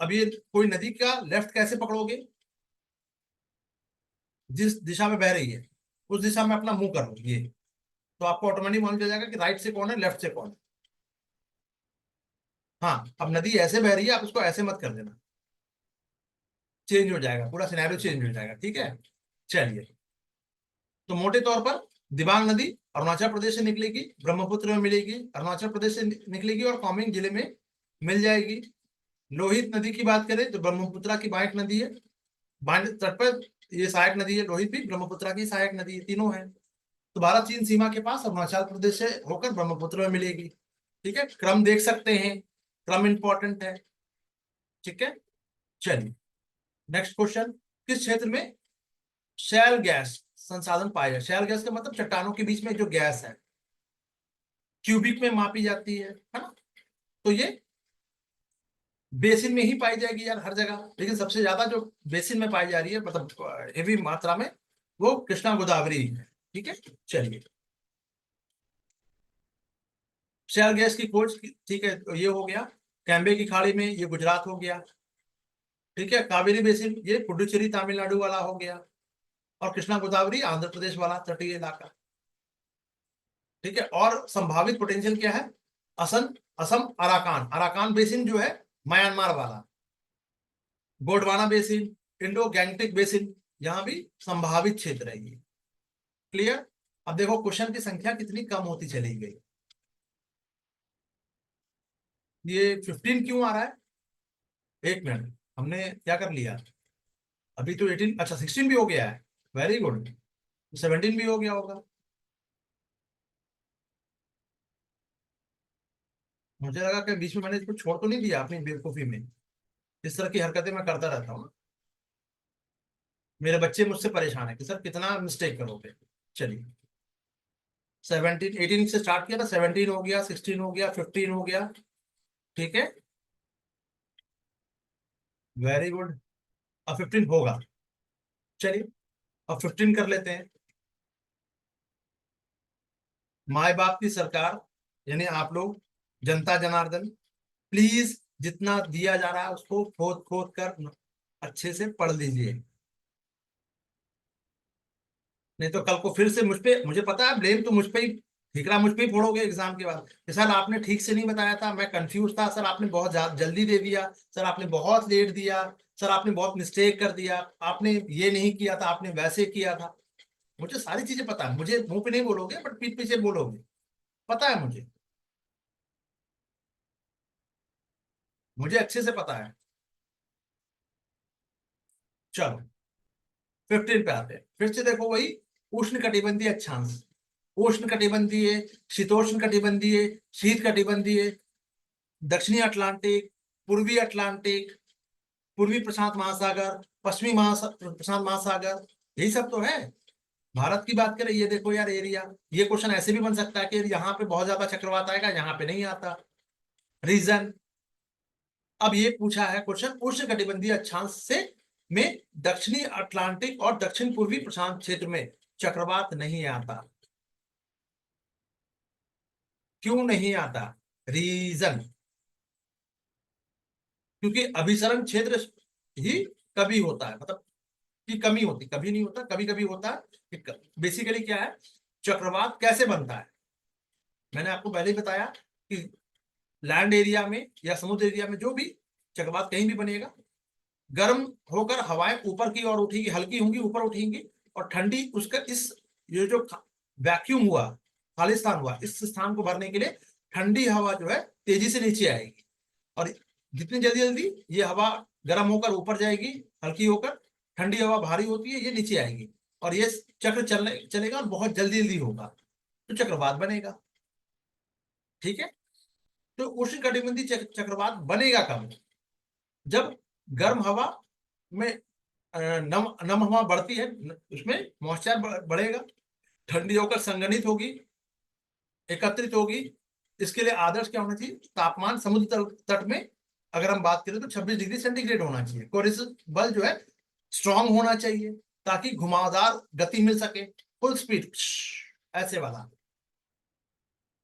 अब ये कोई नदी का लेफ्ट कैसे पकड़ोगे, जिस दिशा में बह रही है उस दिशा में अपना मुंह करो ये, तो आपको ऑटोमेटिक मालूम चल जाएगा कि राइट से कौन है, लेफ्ट से कौन है। हाँ, अब नदी ऐसे बह रही है, आप उसको ऐसे मत कर देना, चेंज हो जाएगा, पूरा सिनेरियो चेंज हो जाएगा, ठीक है। चलिए, तो मोटे तौर पर दिबांग नदी अरुणाचल प्रदेश से निकलेगी, ब्रह्मपुत्र में मिलेगी, अरुणाचल प्रदेश से निकलेगी और कामेंग जिले में मिल जाएगी। लोहित नदी की बात करें तो ब्रह्मपुत्रा की सहायक नदी है, बांध तट पर ये सहायक नदी है, लोहित भी ब्रह्मपुत्रा की सहायक नदी है, तीनों है। तो भारत चीन सीमा के पास अरुणाचल प्रदेश से होकर ब्रह्मपुत्र में मिलेगी, ठीक है। क्रम देख सकते हैं, क्रम इंपॉर्टेंट है, ठीक है। चलिए, नेक्स्ट क्वेश्चन, किस क्षेत्र में शैल गैस संसाधन पाया जाए। शैल गैस का मतलब चट्टानों के बीच में जो गैस है, क्यूबिक में मापी जाती है ना। तो ये बेसिन में ही पाई जाएगी यार हर जगह, लेकिन सबसे ज्यादा जो बेसिन में पाई जा रही है, मतलब हेवी मात्रा में, वो कृष्णा गोदावरी है, ठीक है। चलिए, शैल गैस की खोज ठीक है, तो ये हो गया। कैम्बे की खाड़ी में, ये गुजरात हो गया, ठीक है। कावेरी बेसिन ये पुडुचेरी तमिलनाडु वाला हो गया, और कृष्णा गोदावरी आंध्र प्रदेश वाला तटीय इलाका, ठीक है। और संभावित पोटेंशियल क्या है, Assam, Assam Arakan, Arakan basin जो है म्यांमार वाला, Gondwana basin, Indo Gangetic basin, यहां भी संभावित क्षेत्र है ये। क्लियर। अब देखो क्वेश्चन की संख्या कितनी कम होती चली गई। ये 15 क्यों आ रहा है, एक मिनट, हमने क्या कर लिया, अभी तो 18, अच्छा 16 भी हो गया है, वेरी गुड। 17 भी हो गया होगा, मुझे लगा कि बीच में मैंने इसको छोड़ तो नहीं दिया अपनी बेवकूफी में। इस तरह की हरकतें मैं करता रहता हूँ, मेरे बच्चे मुझसे परेशान है कि सर कितना मिस्टेक करोगे। चलिए, 17, 18 से स्टार्ट किया था, 17 हो गया, 16 हो गया, 15 हो गया, ठीक है, वेरी गुड। अब 15 होगा, चलिए अब 15 कर लेते हैं। माए बाप की सरकार, यानी आप लोग, जनता जनार्दन, प्लीज जितना दिया जा रहा है उसको खोद खोद कर अच्छे से पढ़ लीजिए, नहीं तो कल को फिर से मुझ पे, मुझे पता है ब्लेम तो मुझ पे ही, ठिकरा मुझ पे ही फोड़ोगे एग्जाम के बाद कि सर आपने ठीक से नहीं बताया था, मैं कंफ्यूज था, सर आपने बहुत जल्दी दे दिया, सर आपने बहुत लेट दिया, सर आपने बहुत मिस्टेक कर दिया, आपने ये नहीं किया था, आपने वैसे किया था। मुझे सारी चीजें पता है, मुझे मुंह पे नहीं बोलोगे बट पीठ पीछे बोलोगे, पता है मुझे, मुझे अच्छे से पता है। चलो 15 पे आते हैं, फिर से देखो वही उष्ण कटिबंधीय अक्षांश, उष्ण कटिबंधीय, शीतोष्ण कटिबंधीय, शीत कटिबंधीय, दक्षिणी अटलांटिक, पूर्वी अटलांटिक, पूर्वी प्रशांत महासागर, पश्चिमी प्रशांत महासागर, यही सब तो है। भारत की बात करें, ये देखो यार एरिया, ये क्वेश्चन ऐसे भी बन सकता है कि यहाँ पे बहुत ज्यादा चक्रवात आएगा, यहाँ पे नहीं आता। रीजन, अब ये पूछा है क्वेश्चन उष्ण कटिबंधीय अक्षांश से में दक्षिणी अटलांटिक और दक्षिण पूर्वी प्रशांत क्षेत्र में चक्रवात नहीं आता, क्यों नहीं आता? रीजन, क्योंकि अभिसरण क्षेत्र ही कभी होता है, मतलब की कमी होती, कभी नहीं होता, कभी कभी होता है। बेसिकली क्या है, चक्रवात कैसे बनता है, मैंने आपको पहले ही बताया कि लैंड एरिया में या समुद्र एरिया में जो भी चक्रवात कहीं भी बनेगा, गर्म होकर हवाएं ऊपर की ओर उठेगी, हल्की होंगी, ऊपर उठेंगी, और ठंडी उसका इस ये जो वैक्यूम हुआ, खालिस्तान हुआ, इस स्थान को भरने के लिए ठंडी हवा जो है तेजी से नीचे आएगी, और जितनी जल्दी जल्दी ये हवा गर्म होकर ऊपर जाएगी, हल्की होकर, ठंडी हवा भारी होती है, ये नीचे आएगी, और ये चक्र चलने चलेगा और बहुत जल्दी जल्दी होगा, तो चक्रवात बनेगा। ठीक है, तो उष्ण कटिबंधीय चक्रवात बनेगा कब? जब गर्म हवा में नम नम हवा बढ़ती है, उसमें मॉइस्चर बढ़ेगा, ठंडी होकर संघनित होगी, एकत्रित होगी। इसके लिए आदर्श क्या होना चाहिए, तापमान समुद्र तट में अगर हम बात करें तो 26 डिग्री सेंटीग्रेड होना चाहिए। कोरिस बल जो है स्ट्रांग होना चाहिए, ताकि घुमावदार गति मिल सके, फुल स्पीड ऐसे वाला।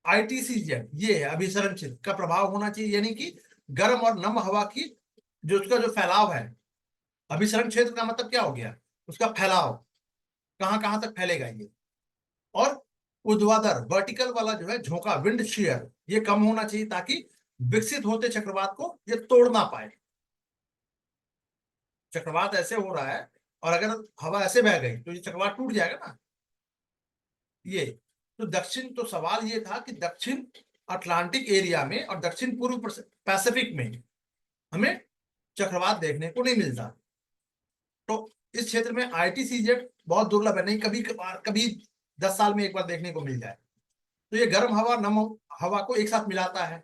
आईटीसीजेड ये है अभिसरण क्षेत्र का प्रभाव होना चाहिए, यानी कि गर्म और नम हवा की जो उसका जो फैलाव है, अभिसरण क्षेत्र का मतलब क्या हो गया, उसका फैलाव कहां कहां तक फैलेगा ये, और ऊर्ध्वाधर वर्टिकल वाला जो है झोंका, विंड शेयर, ये कम होना चाहिए, ताकि विकसित होते चक्रवात को ये तोड़ ना पाए। चक्रवात ऐसे हो रहा है और अगर हवा ऐसे बह गई तो ये चक्रवात टूट जाएगा ना। ये तो दक्षिण, तो सवाल ये था कि दक्षिण अटलांटिक एरिया में और दक्षिण पूर्व पैसिफिक में हमें चक्रवात देखने को नहीं मिलता, तो इस क्षेत्र में आईटीसीजेड बहुत दुर्लभ है, नहीं कभी कभी 10 साल में एक बार देखने को मिल जाए। तो ये गर्म हवा नम हवा को एक साथ मिलाता है।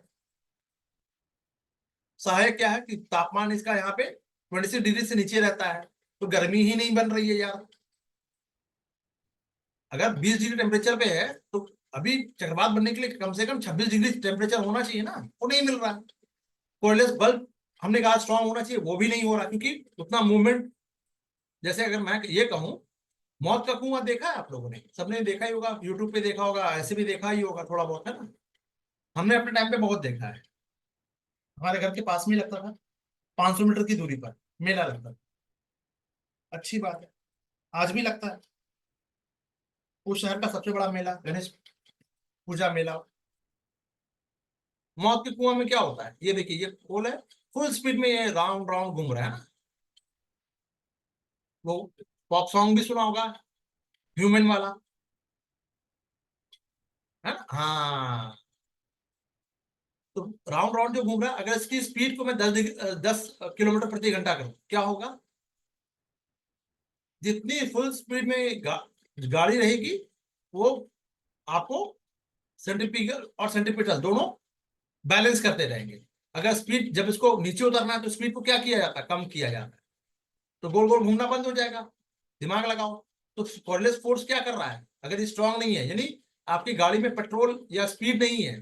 सहायक क्या है कि तापमान इसका यहाँ पे 26 डिग्री से नीचे रहता है, तो गर्मी ही नहीं बन रही है यार। अगर 20 डिग्री टेम्परेचर पे है तो अभी चक्रवात बनने के लिए कम से कम 26 डिग्री टेम्परेचर होना चाहिए ना, वो नहीं मिल रहा। कोरलेस बल्ब हमने कहा स्ट्रांग होना चाहिए, वो भी नहीं हो रहा, क्योंकि उतना मूवमेंट। जैसे अगर मैं ये कहूं, मौत का कुआं देखा है आप लोगों ने, सबने देखा ही होगा, यूट्यूब पे देखा होगा, ऐसे भी देखा ही होगा थोड़ा बहुत, है ना। हमने अपने टाइम पे बहुत देखा है, हमारे घर के पास में ही लगता था, 500 मीटर की दूरी पर मेला लगता था। अच्छी बात है, आज भी लगता है। उस शहर का सबसे बड़ा मेला, गणेश पूजा मेला। मौत के कुआं में क्या होता है, ये देखिए, ये पोल है, फुल स्पीड में ये राउंड राउंड घूम रहा है ना। वो पॉप सॉन्ग भी सुना होगा, ह्यूमन वाला, है ना। हाँ, तो राउंड राउंड जो घूम रहा है, अगर इसकी स्पीड को मैं 10 किलोमीटर प्रति घंटा करूं, क्या होगा? जितनी फुल स्पीड में गाड़ी रहेगी, वो आपको सेंट्रीपिटल और सेंट्रीपिटल दोनों बैलेंस करते रहेंगे। अगर स्पीड, जब इसको नीचे उतरना है तो स्पीड को क्या किया जाता है, कम किया जाता है, तो गोल गोल घूमना बंद हो जाएगा। दिमाग लगाओ, तो कॉर्डलेस फोर्स क्या कर रहा है, अगर ये स्ट्रांग नहीं है, यानी आपकी गाड़ी में पेट्रोल या स्पीड नहीं है,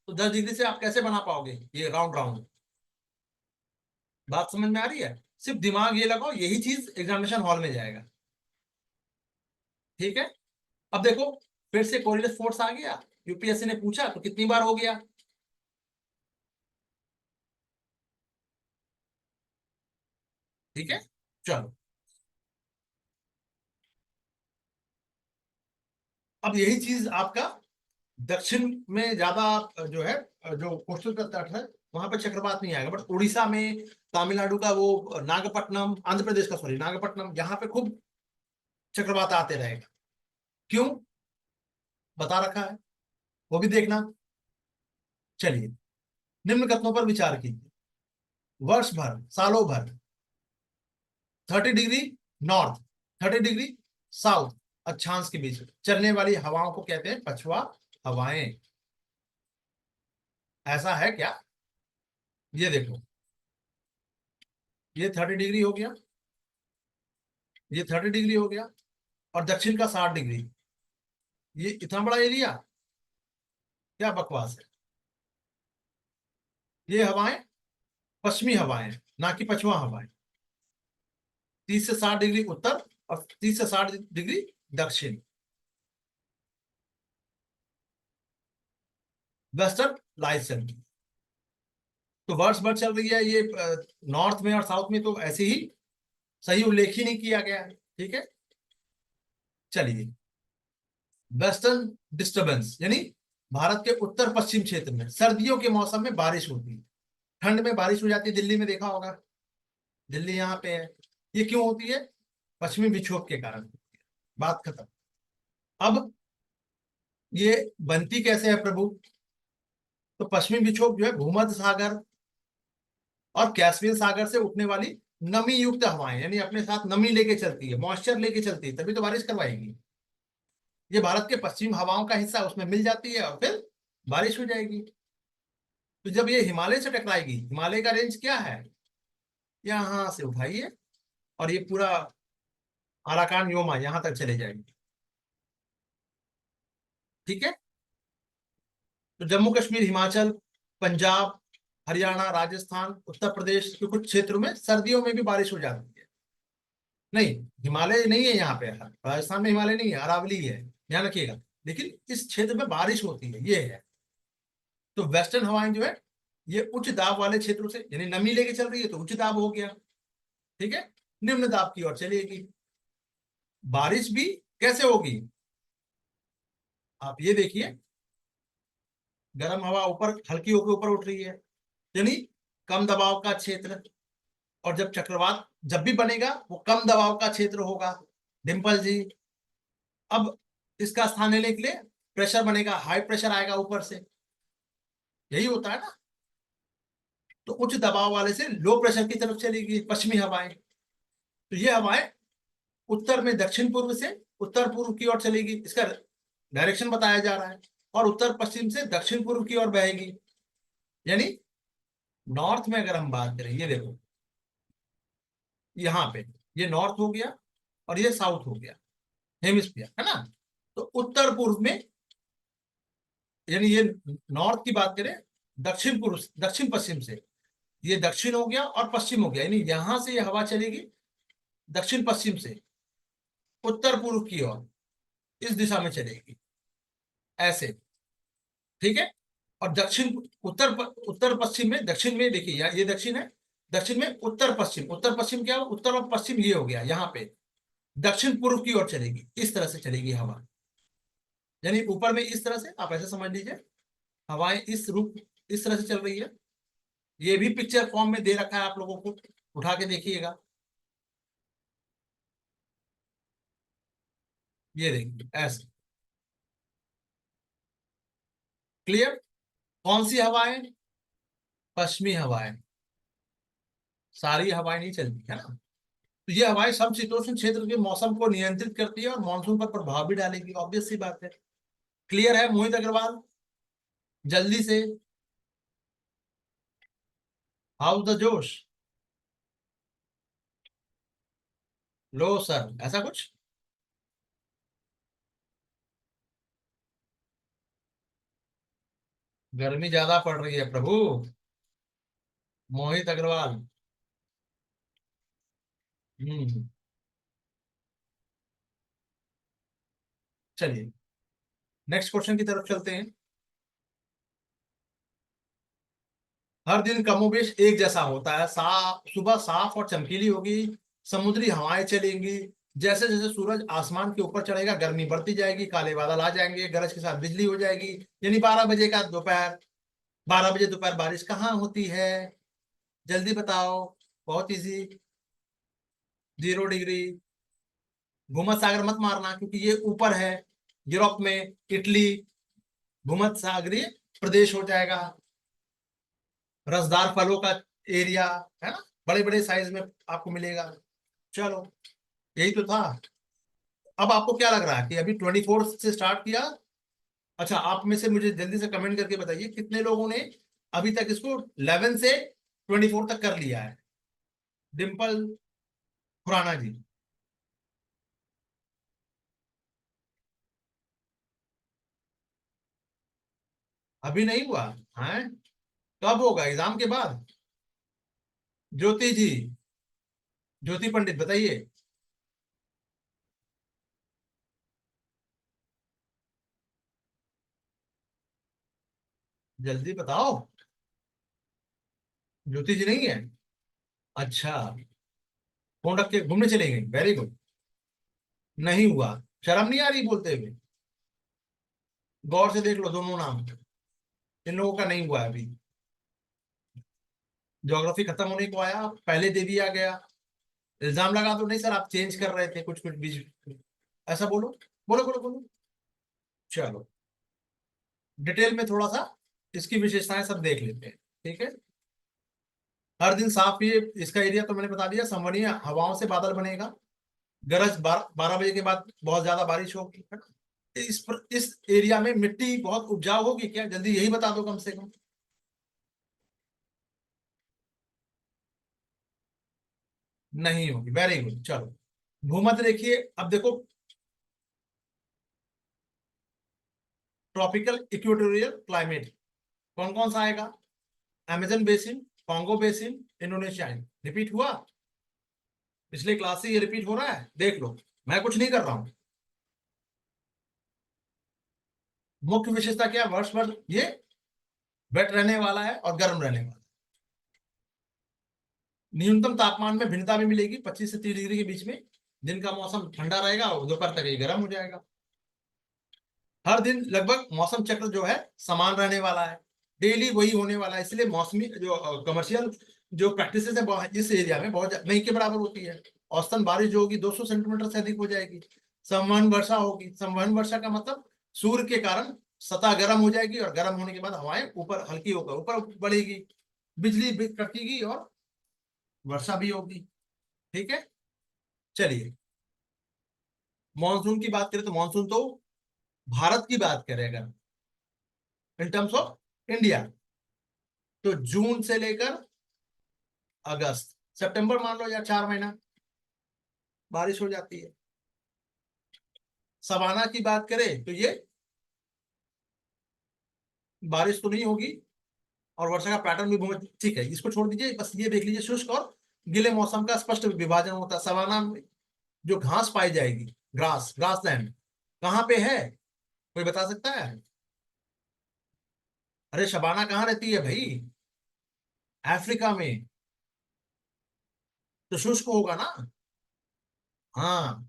तो 10 डिग्री से आप कैसे बना पाओगे ये राउंड राउंड? बात समझ में आ रही है? सिर्फ दिमाग ये लगाओ, यही चीज एग्जामिनेशन हॉल में जाएगा। ठीक है, अब देखो, फिर से कोरिलेस फोर्स आ गया, यूपीएससी ने पूछा तो कितनी बार हो गया। ठीक है, चलो, अब यही चीज आपका दक्षिण में ज्यादा जो है, जो कोस्टल का तट है, वहां पर चक्रवात नहीं आएगा, बट उड़ीसा में, तमिलनाडु का वो नागपट्टनम, आंध्र प्रदेश का, सॉरी नागपट्टनम, यहाँ पे खूब चक्रवात आते रहेगा। क्यों, बता रखा है, वो भी देखना। चलिए, निम्न कथनों पर विचार कीजिए। वर्ष भर, सालों भर 30 डिग्री नॉर्थ, 30 डिग्री साउथ अक्षांश के बीच चलने वाली हवाओं को कहते हैं पछुआ हवाएं। ऐसा है क्या? ये देखो, ये 30 डिग्री हो गया, ये 30 डिग्री हो गया, और दक्षिण का 60 डिग्री। ये इतना बड़ा एरिया, क्या बकवास है। ये हवाएं पश्चिमी हवाएं, ना कि पछुआ हवाएं। 30 से 60 डिग्री उत्तर और 30 से 60 डिग्री दक्षिण, वेस्टर्न लाइसेंस। तो वर्ष भर चल रही है ये, नॉर्थ में और साउथ में तो ऐसे ही सही उल्लेख ही नहीं किया गया है। ठीक है, चलिए, वेस्टर्न डिस्टरबेंस यानी भारत के उत्तर पश्चिम क्षेत्र में सर्दियों के मौसम में बारिश होती है। ठंड में बारिश हो जाती है, दिल्ली में देखा होगा, दिल्ली यहाँ पे है। ये क्यों होती है? पश्चिमी विक्षोभ के कारण। बात खत्म। अब ये बनती कैसे है प्रभु? तो पश्चिमी विक्षोभ जो है भूमध्य सागर और कैस्पियन सागर से उठने वाली नमी युक्त हवाएं, यानी अपने साथ नमी लेके चलती है, मॉइस्चर लेके चलती है, तभी तो बारिश करवाएगी। ये भारत के पश्चिम हवाओं का हिस्सा उसमें मिल जाती है और फिर बारिश हो जाएगी। तो जब ये हिमालय से टकराएगी, हिमालय का रेंज क्या है, यहां से उठाइए और ये पूरा अराकान योमा यहां तक चले जाएंगे। ठीक है, तो जम्मू कश्मीर, हिमाचल, पंजाब, हरियाणा, राजस्थान, उत्तर प्रदेश के कुछ क्षेत्रों में सर्दियों में भी बारिश हो जाती है। नहीं, हिमालय नहीं है यहाँ पे, राजस्थान में हिमालय नहीं है, अरावली है, ध्यान रखिएगा। लेकिन इस क्षेत्र में बारिश होती है, ये है। तो वेस्टर्न हवाएं जो है ये उच्च दाब वाले क्षेत्रों से, यानी नमी लेके चल रही है तो उच्च दाब हो गया। ठीक है, निम्न दाब की ओर चलेगी। बारिश भी कैसे होगी? आप ये देखिए, गर्म हवा ऊपर हल्की होकर ऊपर उठ रही है, यानी कम दबाव का क्षेत्र। और जब चक्रवात जब भी बनेगा वो कम दबाव का क्षेत्र होगा, डिम्पल जी। अब इसका स्थान लेने के लिए प्रेशर बनेगा, हाई प्रेशर आएगा ऊपर से, यही होता है ना। तो उच्च दबाव वाले से लो प्रेशर की तरफ चलेगी पश्चिमी हवाएं। तो ये हवाएं उत्तर में दक्षिण पूर्व से उत्तर पूर्व की ओर चलेगी, इसका डायरेक्शन बताया जा रहा है। और उत्तर पश्चिम से दक्षिण पूर्व की ओर बहेगी। यानी नॉर्थ में अगर हम बात करें, ये देखो, यहाँ पे ये नॉर्थ हो गया और ये साउथ हो गया, हेमिस्फीयर है ना। तो उत्तर पूर्व में, यानी ये नॉर्थ की बात करें, दक्षिण पूर्व, दक्षिण पश्चिम से ये दक्षिण हो गया और पश्चिम हो गया, यानी यहां से ये हवा चलेगी दक्षिण पश्चिम से उत्तर पूर्व की ओर, इस दिशा में चलेगी ऐसे। ठीक है, और दक्षिण, उत्तर पश्चिम में, दक्षिण में देखिए ये दक्षिण है, दक्षिण में उत्तर पश्चिम, उत्तर पश्चिम क्या हो, उत्तर और पश्चिम ये हो गया, यहाँ पे दक्षिण पूर्व की ओर चलेगी, इस तरह से चलेगी हवा। यानी ऊपर में इस तरह से आप ऐसे समझ लीजिए, हवाएं इस रूप, इस तरह से चल रही है। ये भी पिक्चर फॉर्म में दे रखा है, आप लोगों को उठा के देखिएगा। ये देखिए ऐसे, क्लियर। कौन सी हवाएं? पश्चिमी हवाएं। सारी हवाएं नहीं चलती है ना। तो ये हवाएं समशीतोष्ण क्षेत्र के मौसम को नियंत्रित करती है और मानसून पर प्रभाव भी डालेगी, ऑब्वियस सी बात है। क्लियर है मोहित अग्रवाल? जल्दी से, हाउ द जोश, लो सर, ऐसा कुछ। गर्मी ज्यादा पड़ रही है प्रभु, मोहित अग्रवाल। हम्म, चलिए नेक्स्ट क्वेश्चन की तरफ चलते हैं। हर दिन कमोबेश एक जैसा होता है, सुबह साफ और चमकीली होगी, समुद्री हवाएं चलेंगी, जैसे जैसे सूरज आसमान के ऊपर चढ़ेगा गर्मी बढ़ती जाएगी, काले बादल आ जाएंगे, गरज के साथ बिजली हो जाएगी, यानी 12 बजे का दोपहर, 12 बजे दोपहर बारिश कहाँ होती है? जल्दी बताओ। बहुत इजी। 0 डिग्री। भूमध्य सागर मत मारना क्योंकि ये ऊपर है, यूरोप में, इटली, भूमध्य सागरीय प्रदेश हो जाएगा। रसदार फलों का एरिया है ना, बड़े बड़े साइज में आपको मिलेगा। चलो, यही तो था। अब आपको क्या लग रहा है कि अभी 24 से स्टार्ट किया? अच्छा, आप में से मुझे जल्दी से कमेंट करके बताइए कितने लोगों ने अभी तक इसको 11 से 24 तक कर लिया है। डिम्पल खुराना जी। अभी नहीं हुआ है? कब होगा? एग्जाम के बाद? ज्योति जी, ज्योति पंडित बताइए। जल्दी बताओ। ज्योति जी नहीं है? अच्छा। फोन रख के घूमने चले गए, वेरी गुड। नहीं हुआ? शर्म नहीं आ रही बोलते हुए? गौर से देख लो दोनों नाम, इन लोगों का नहीं हुआ है अभी। ज्योग्राफी खत्म होने को आया, पहले दे दिया गया। इल्जाम लगा दो, नहीं सर आप चेंज कर रहे थे कुछ कुछ बीच। ऐसा बोलो, बोलो बोलो बोलो। चलो, डिटेल में थोड़ा सा इसकी विशेषताएं सब देख लेते हैं। ठीक है। हर दिन साफ, ये इसका एरिया तो मैंने बता दिया। संवहनीय हवाओं से बादल बनेगा। गरज 12 बजे के बाद बहुत ज्यादा बारिश होगी, है ना। इस एरिया में मिट्टी बहुत उपजाऊ होगी क्या? जल्दी यही बता दो कम से कम। नहीं होगी, वेरी गुड। चलो, भूमध्य देखिए, अब देखो। ट्रॉपिकल इक्वेटोरियल क्लाइमेट कौन कौन सा आएगा? Amazon basin, Congo basin, Indonesia. Repeat हुआ? पिछले क्लास से ये रिपीट हो रहा है, देख लो। मैं कुछ नहीं कर रहा हूं। मुख्य विशेषता क्या है? वर्ष भर ये वेट रहने वाला है और गर्म रहने वाला है। न्यूनतम तापमान में भिन्नता भी मिलेगी, 25 से 30 डिग्री के बीच में। दिन का मौसम ठंडा रहेगा और दोपहर तक ये गर्म हो जाएगा। हर दिन लगभग मौसम चक्र जो है समान रहने वाला है। डेली वही होने वाला है, इसलिए मौसमी जो कमर्शियल जो प्रैक्टिसेस है इस एरिया में बहुत नहीं के बराबर होती है। औसतन बारिश जो होगी 200 सेंटीमीटर से अधिक हो जाएगी। संवहन वर्षा होगी। संवहन वर्षा का मतलब सूर्य के कारण सतह गर्म हो जाएगी और गर्म होने के बाद हवाएं ऊपर हल्की होकर ऊपर बढ़ेगी। बिजली भी कड़केगी और वर्षा भी होगी। ठीक है। चलिए, मॉनसून की बात करें तो मानसून तो भारत की बात करें अगर, इन टर्म्स ऑफ इंडिया, तो जून से लेकर अगस्त, सितंबर मान लो, या 4 महीना बारिश हो जाती है। सवाना की बात करें तो ये बारिश तो नहीं होगी और वर्षा का पैटर्न भी बहुत ठीक है। इसको छोड़ दीजिए, बस ये देख लीजिए, शुष्क और गीले मौसम का स्पष्ट विभाजन होता है। सवाना में जो घास पाई जाएगी, ग्रास ग्रासलैंड, कहाँ पे है? कोई बता सकता है? अरे शबाना कहाँ रहती है भाई? अफ्रीका में। तो शुष्क होगा ना। हाँ।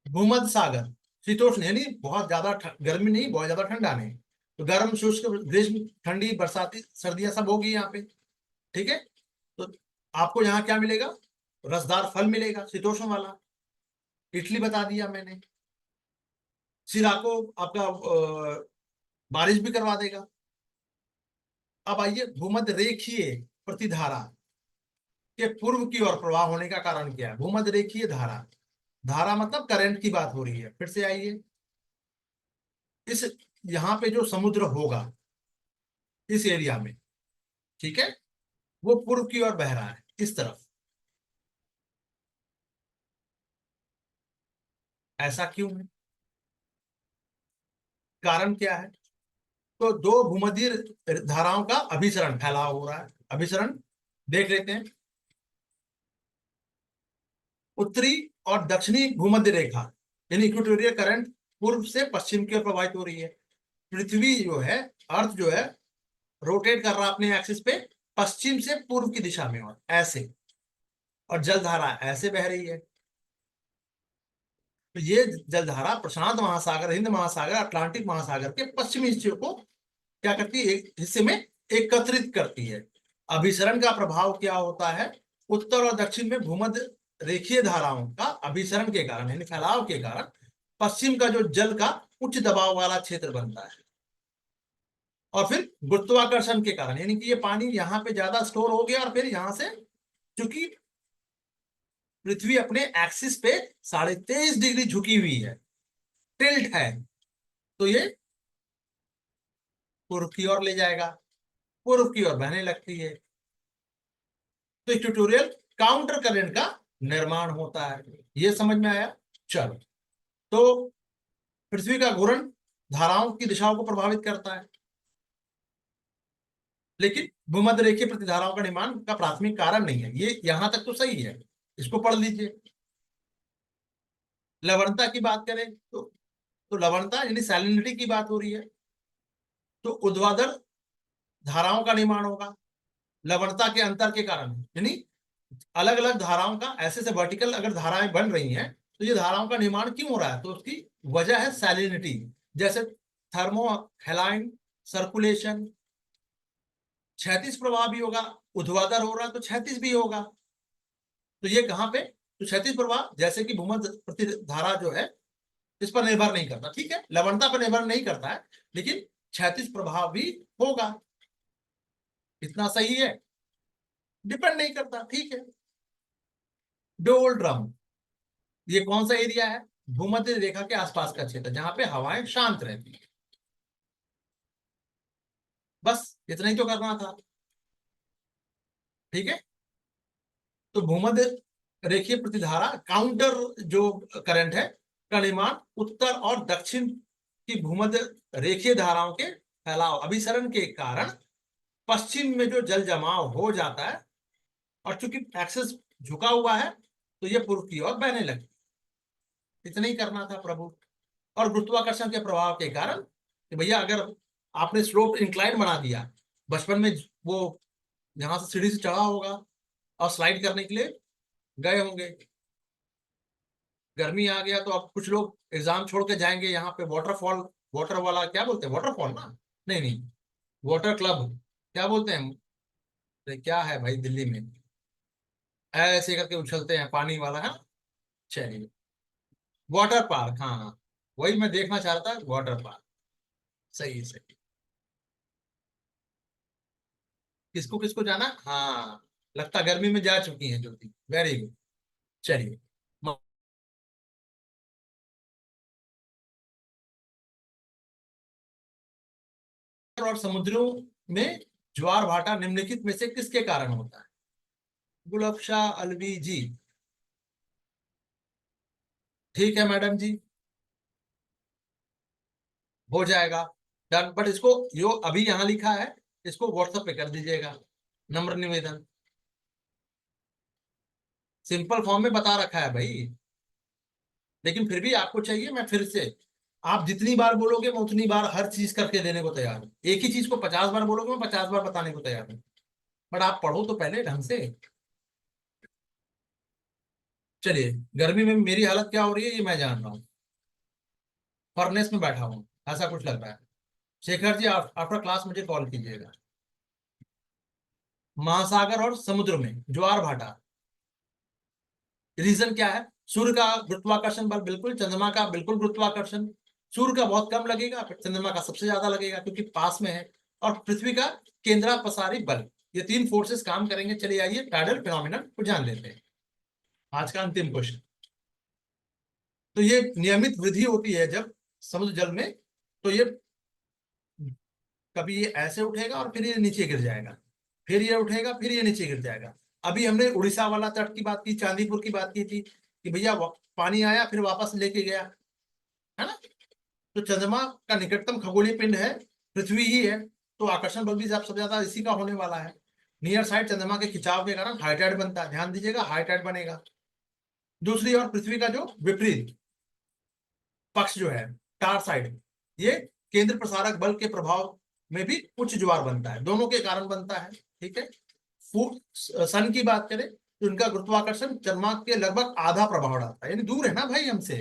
भूमध्य सागर शीतोष्ण, यानी बहुत ज्यादा गर्मी नहीं, बहुत ज्यादा ठंडा नहीं। तो गर्म शुष्क ग्रीष्म ठंडी बरसाती सर्दियां सब होगी यहाँ पे। ठीक है। तो आपको यहाँ क्या मिलेगा? रसदार फल मिलेगा, शीतोष्ण वाला। इटली बता दिया मैंने। सिराको आपका बारिश भी करवा देगा। अब आइए, भूमध्य रेखीय प्रतिधारा के पूर्व की ओर प्रवाह होने का कारण क्या है? भूमध्य रेखीय धारा, धारा मतलब करंट की बात हो रही है। फिर से आइए, इस यहाँ पे जो समुद्र होगा इस एरिया में, ठीक है, वो पूर्व की ओर बह रहा है इस तरफ। ऐसा क्यों है? कारण क्या है? तो दो भूमध्य धाराओं का अभिसरण फैलाव हो रहा है। अभिसरण देख लेते हैं। उत्तरी और दक्षिणी भूमध्य रेखा, यानी इक्वेटोरियल करंट, पूर्व से पश्चिम की ओर प्रवाहित हो रही है। पृथ्वी जो है, अर्थ जो है, रोटेट कर रहा है अपने एक्सिस पे पश्चिम से पूर्व की दिशा में, और ऐसे। और जलधारा ऐसे बह रही है। तो ये जलधारा प्रशांत महासागर, हिंद महासागर, अटलांटिक महासागर के पश्चिमी हिस्से को क्या करती है, एक हिस्से में एकत्रित करती है। अभिसरण का प्रभाव क्या होता है, उत्तर और दक्षिण में भूमध्य रेखीय धाराओं का अभिसरण के कारण यानी फैलाव के कारण पश्चिम का जो जल का उच्च दबाव वाला क्षेत्र बनता है, और फिर गुरुत्वाकर्षण के कारण यानी कि ये पानी यहाँ पे ज्यादा स्टोर हो गया, और फिर यहां से चूंकि पृथ्वी अपने एक्सिस पे 23.5 डिग्री झुकी हुई है, टिल्ट है, तो ये पूर्व की ओर ले जाएगा, पूर्व की ओर बहने लगती है। तो ट्यूटोरियल काउंटर करंट का निर्माण होता है, ये समझ में आया। चलो, तो पृथ्वी का घूर्णन धाराओं की दिशाओं को प्रभावित करता है, लेकिन भूमध्य रेखीय प्रतिधाराओं का निर्माण का प्राथमिक कारण नहीं है। ये यहां तक तो सही है, इसको पढ़ लीजिए। लवणता की बात करें तो लवणता यानी सैलिनिटी की बात हो रही है, तो ऊर्ध्वाधर धाराओं का निर्माण होगा लवणता के अंतर के कारण, यानी अलग अलग धाराओं का ऐसे से वर्टिकल अगर धाराएं बन रही हैं तो ये धाराओं का निर्माण क्यों हो रहा है, तो उसकी वजह है सैलिनिटी। जैसे थर्मो हेलाइन सर्कुलेशन, क्षैतिज प्रवाह भी होगा, ऊर्ध्वाधर हो रहा है तो क्षैतिज भी होगा। तो ये कहाँ पे, तो क्षैतिज प्रवाह जैसे कि भूमध्य प्रतिधारा जो है इस पर निर्भर नहीं करता, ठीक है, लवणता पर निर्भर नहीं करता है, लेकिन क्षैतिज प्रभाव भी होगा। इतना सही है, डिपेंड नहीं करता, ठीक है। डोलड्रम, ये कौन सा एरिया है, भूमध्य रेखा के आसपास का क्षेत्र जहां पे हवाएं शांत रहती है। बस इतना ही तो करना था, ठीक है। तो भूमध्य रेखीय प्रतिधारा काउंटर जो करंट है का निर्माण उत्तर और दक्षिण की भूमध्य रेखीय धाराओं के फैलाव अभिसरण के कारण पश्चिम में जो जल जमाव हो जाता है, और चूंकि एक्सेस झुका हुआ है तो ये पूर्व की ओर बहने लगे। इतना ही करना था प्रभु। और गुरुत्वाकर्षण के प्रभाव के कारण कि भैया अगर आपने स्लोप इंक्लाइन बना दिया, बचपन में वो यहां से सीढ़ी से चढ़ा होगा और स्लाइड करने के लिए गए होंगे, गर्मी आ गया तो अब कुछ लोग एग्जाम छोड़ के जाएंगे यहाँ पे वाटरफॉल, वाटर वाला क्या बोलते हैं, वाटरफॉल ना, नहीं नहीं, वाटर क्लब क्या बोलते हैं, अरे क्या है भाई दिल्ली में, ऐसे करके उछलते हैं पानी वाला है। चलिए, वाटर पार्क, हाँ हाँ, वही मैं देखना चाह रहा था, वाटर पार्क। सही है, सही। किसको किसको जाना, हाँ, लगता गर्मी में जा चुकी है ज्योति, वेरी गुड। चलिए, और समुद्रों में ज्वार भाटा निम्नलिखित में से किसके कारण होता है, गुलाब शाह अलवी जी। ठीक है मैडम जी, हो जाएगा, डन। बट इसको जो अभी यहाँ लिखा है इसको व्हाट्सएप पे कर दीजिएगा, नम्र निवेदन, सिंपल फॉर्म में बता रखा है भाई, लेकिन फिर भी आपको चाहिए, मैं फिर से, आप जितनी बार बोलोगे मैं उतनी बार हर चीज करके देने को तैयार हूँ, एक ही चीज को 50 बार बोलोगे मैं 50 बार बताने को तैयार हूँ, बट आप पढ़ो तो पहले ढंग से। चलिए, गर्मी में मेरी हालत क्या हो रही है ये मैं जान रहा हूँ, फर्नेस में बैठा हूँ, ऐसा कुछ लग रहा है। शेखर जी, आफ्टर क्लास मुझे कॉल कीजिएगा। महासागर और समुद्र में ज्वार भाटा, रीजन क्या है, सूर्य का गुरुत्वाकर्षण बल बिल्कुल, चंद्रमा का बिल्कुल गुरुत्वाकर्षण, सूर्य का बहुत कम लगेगा, फिर चंद्रमा का सबसे ज्यादा लगेगा क्योंकि पास में है, और पृथ्वी का केंद्रापसारी बल, ये तीन फोर्सेस काम करेंगे। चलिए आइए टाइडल फिनोमिनन को जान लेते हैं, आज का अंतिम क्वेश्चन। तो ये नियमित वृद्धि होती है जब समुद्र जल में, तो ये कभी ये ऐसे उठेगा और फिर ये नीचे गिर जाएगा, फिर ये उठेगा फिर ये नीचे गिर जाएगा। अभी हमने उड़ीसा वाला तट की बात की, चांदीपुर की बात की थी कि भैया पानी आया फिर वापस लेके गया, है ना। तो चंद्रमा का निकटतम खगोलीय पिंड है पृथ्वी ही है, तो आकर्षण बल भी सबसे ज्यादा इसी का होने वाला है। नियर साइड चंद्रमा के खिंचाव के कारण हाई टाइड बनता है, ध्यान दीजिएगा, हाई टाइड बनेगा। दूसरी ओर पृथ्वी का जो विपरीत पक्ष जो है, टार साइड, ये केंद्र प्रसारक बल के प्रभाव में भी उच्च ज्वार बनता है, दोनों के कारण बनता है, ठीक है। सन की बात करें तो इनका गुरुत्वाकर्षण चंद्रमा के लगभग आधा प्रभाव डालता है, यानी दूर है ना भाई हमसे,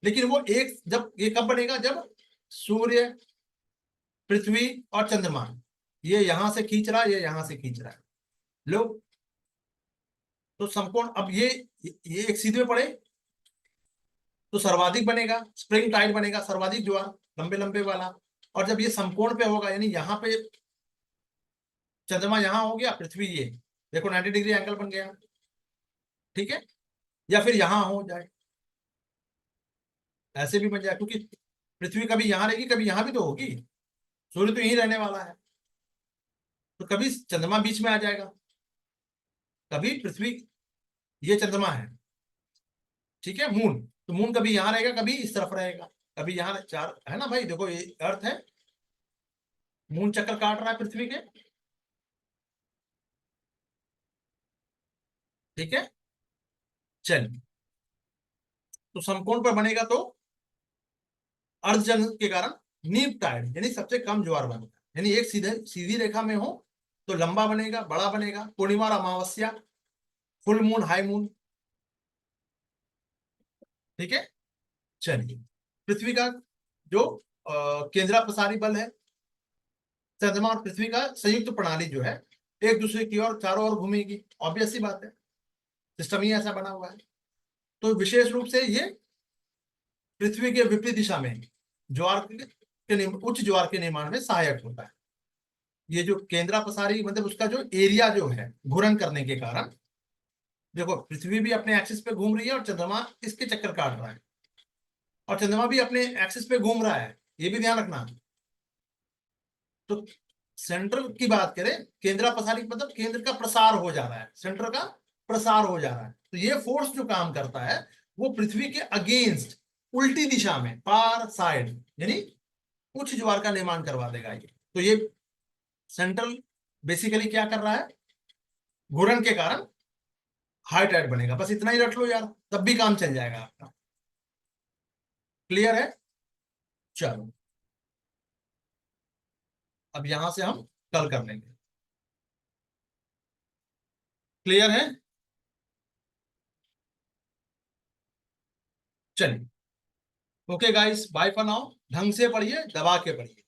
लेकिन वो एक, जब ये कब बनेगा, जब सूर्य पृथ्वी और चंद्रमा, ये यहां से खींच रहा है, ये यहां से खींच रहा है। लो, तो समकोण, अब ये एक सीधे पड़े तो सर्वाधिक बनेगा, स्प्रिंग टाइड बनेगा, सर्वाधिक ज्वार, लंबे लंबे वाला। और जब ये समकोण पे होगा, यानी यहाँ पे चंद्रमा यहां हो गया, पृथ्वी ये, देखो 90 डिग्री एंगल बन गया, ठीक है। या फिर यहां हो जाए, ऐसे भी बन जाए, क्योंकि पृथ्वी कभी यहां रहेगी, कभी यहां भी तो होगी, सूर्य तो यहीं रहने वाला है। तो कभी चंद्रमा बीच में आ जाएगा, कभी पृथ्वी, ये चंद्रमा है, ठीक है, मून, तो मून कभी यहां रहेगा, कभी इस तरफ रहेगा, कभी यहां, चार है ना भाई, देखो ये अर्थ है, मून चक्कर काट रहा है पृथ्वी के, ठीक है। चलिए, तो समकोण पर बनेगा तो अर्धजन के कारण नीप टाइड, यानी सबसे कम ज्वार बनेगा, यानी एक सीधे सीधी रेखा में हो तो लंबा बनेगा, बड़ा बनेगा, पूर्णिमा और अमावस्या, फुल मून, हाई मून, ठीक है। चलिए, पृथ्वी का जो केंद्रा प्रसारी बल है, चंद्रमा और पृथ्वी का संयुक्त प्रणाली जो है, एक दूसरे की ओर चारों ओर घूमेगी, ऑब्वियस सी बात है, सिस्टम ही ऐसा बना हुआ है। तो विशेष रूप से ये पृथ्वी के विपरीत दिशा में उच्च ज्वार के निर्माण में सहायक होता है। ये जो केंद्रा पसारी, मतलब उसका जो एरिया जो है घूर्णन करने के कारण, देखो पृथ्वी भी अपने एक्सिस पे घूम रही है और चंद्रमा इसके चक्कर काट रहा है, और चंद्रमा भी अपने एक्सिस पे घूम रहा है, ये भी ध्यान रखना। तो सेंट्रल की बात करें, केंद्रा पसारी मतलब केंद्र का प्रसार हो जा रहा है, सेंटर का प्रसार हो जा रहा है, तो ये फोर्स जो काम करता है वो पृथ्वी के अगेंस्ट, उल्टी दिशा में, पार साइड, यानी उच्च ज्वार का निर्माण करवा देगा ये। तो ये सेंट्रल बेसिकली क्या कर रहा है, घूर्णन के कारण हाई टाइड बनेगा, बस इतना ही रख लो यार, तब भी काम चल जाएगा आपका। क्लियर है? चलो, अब यहां से हम कल कर लेंगे। क्लियर है? चलिए, okay guys, bye for now, ढंग से पढ़िए, दबा के पढ़िए।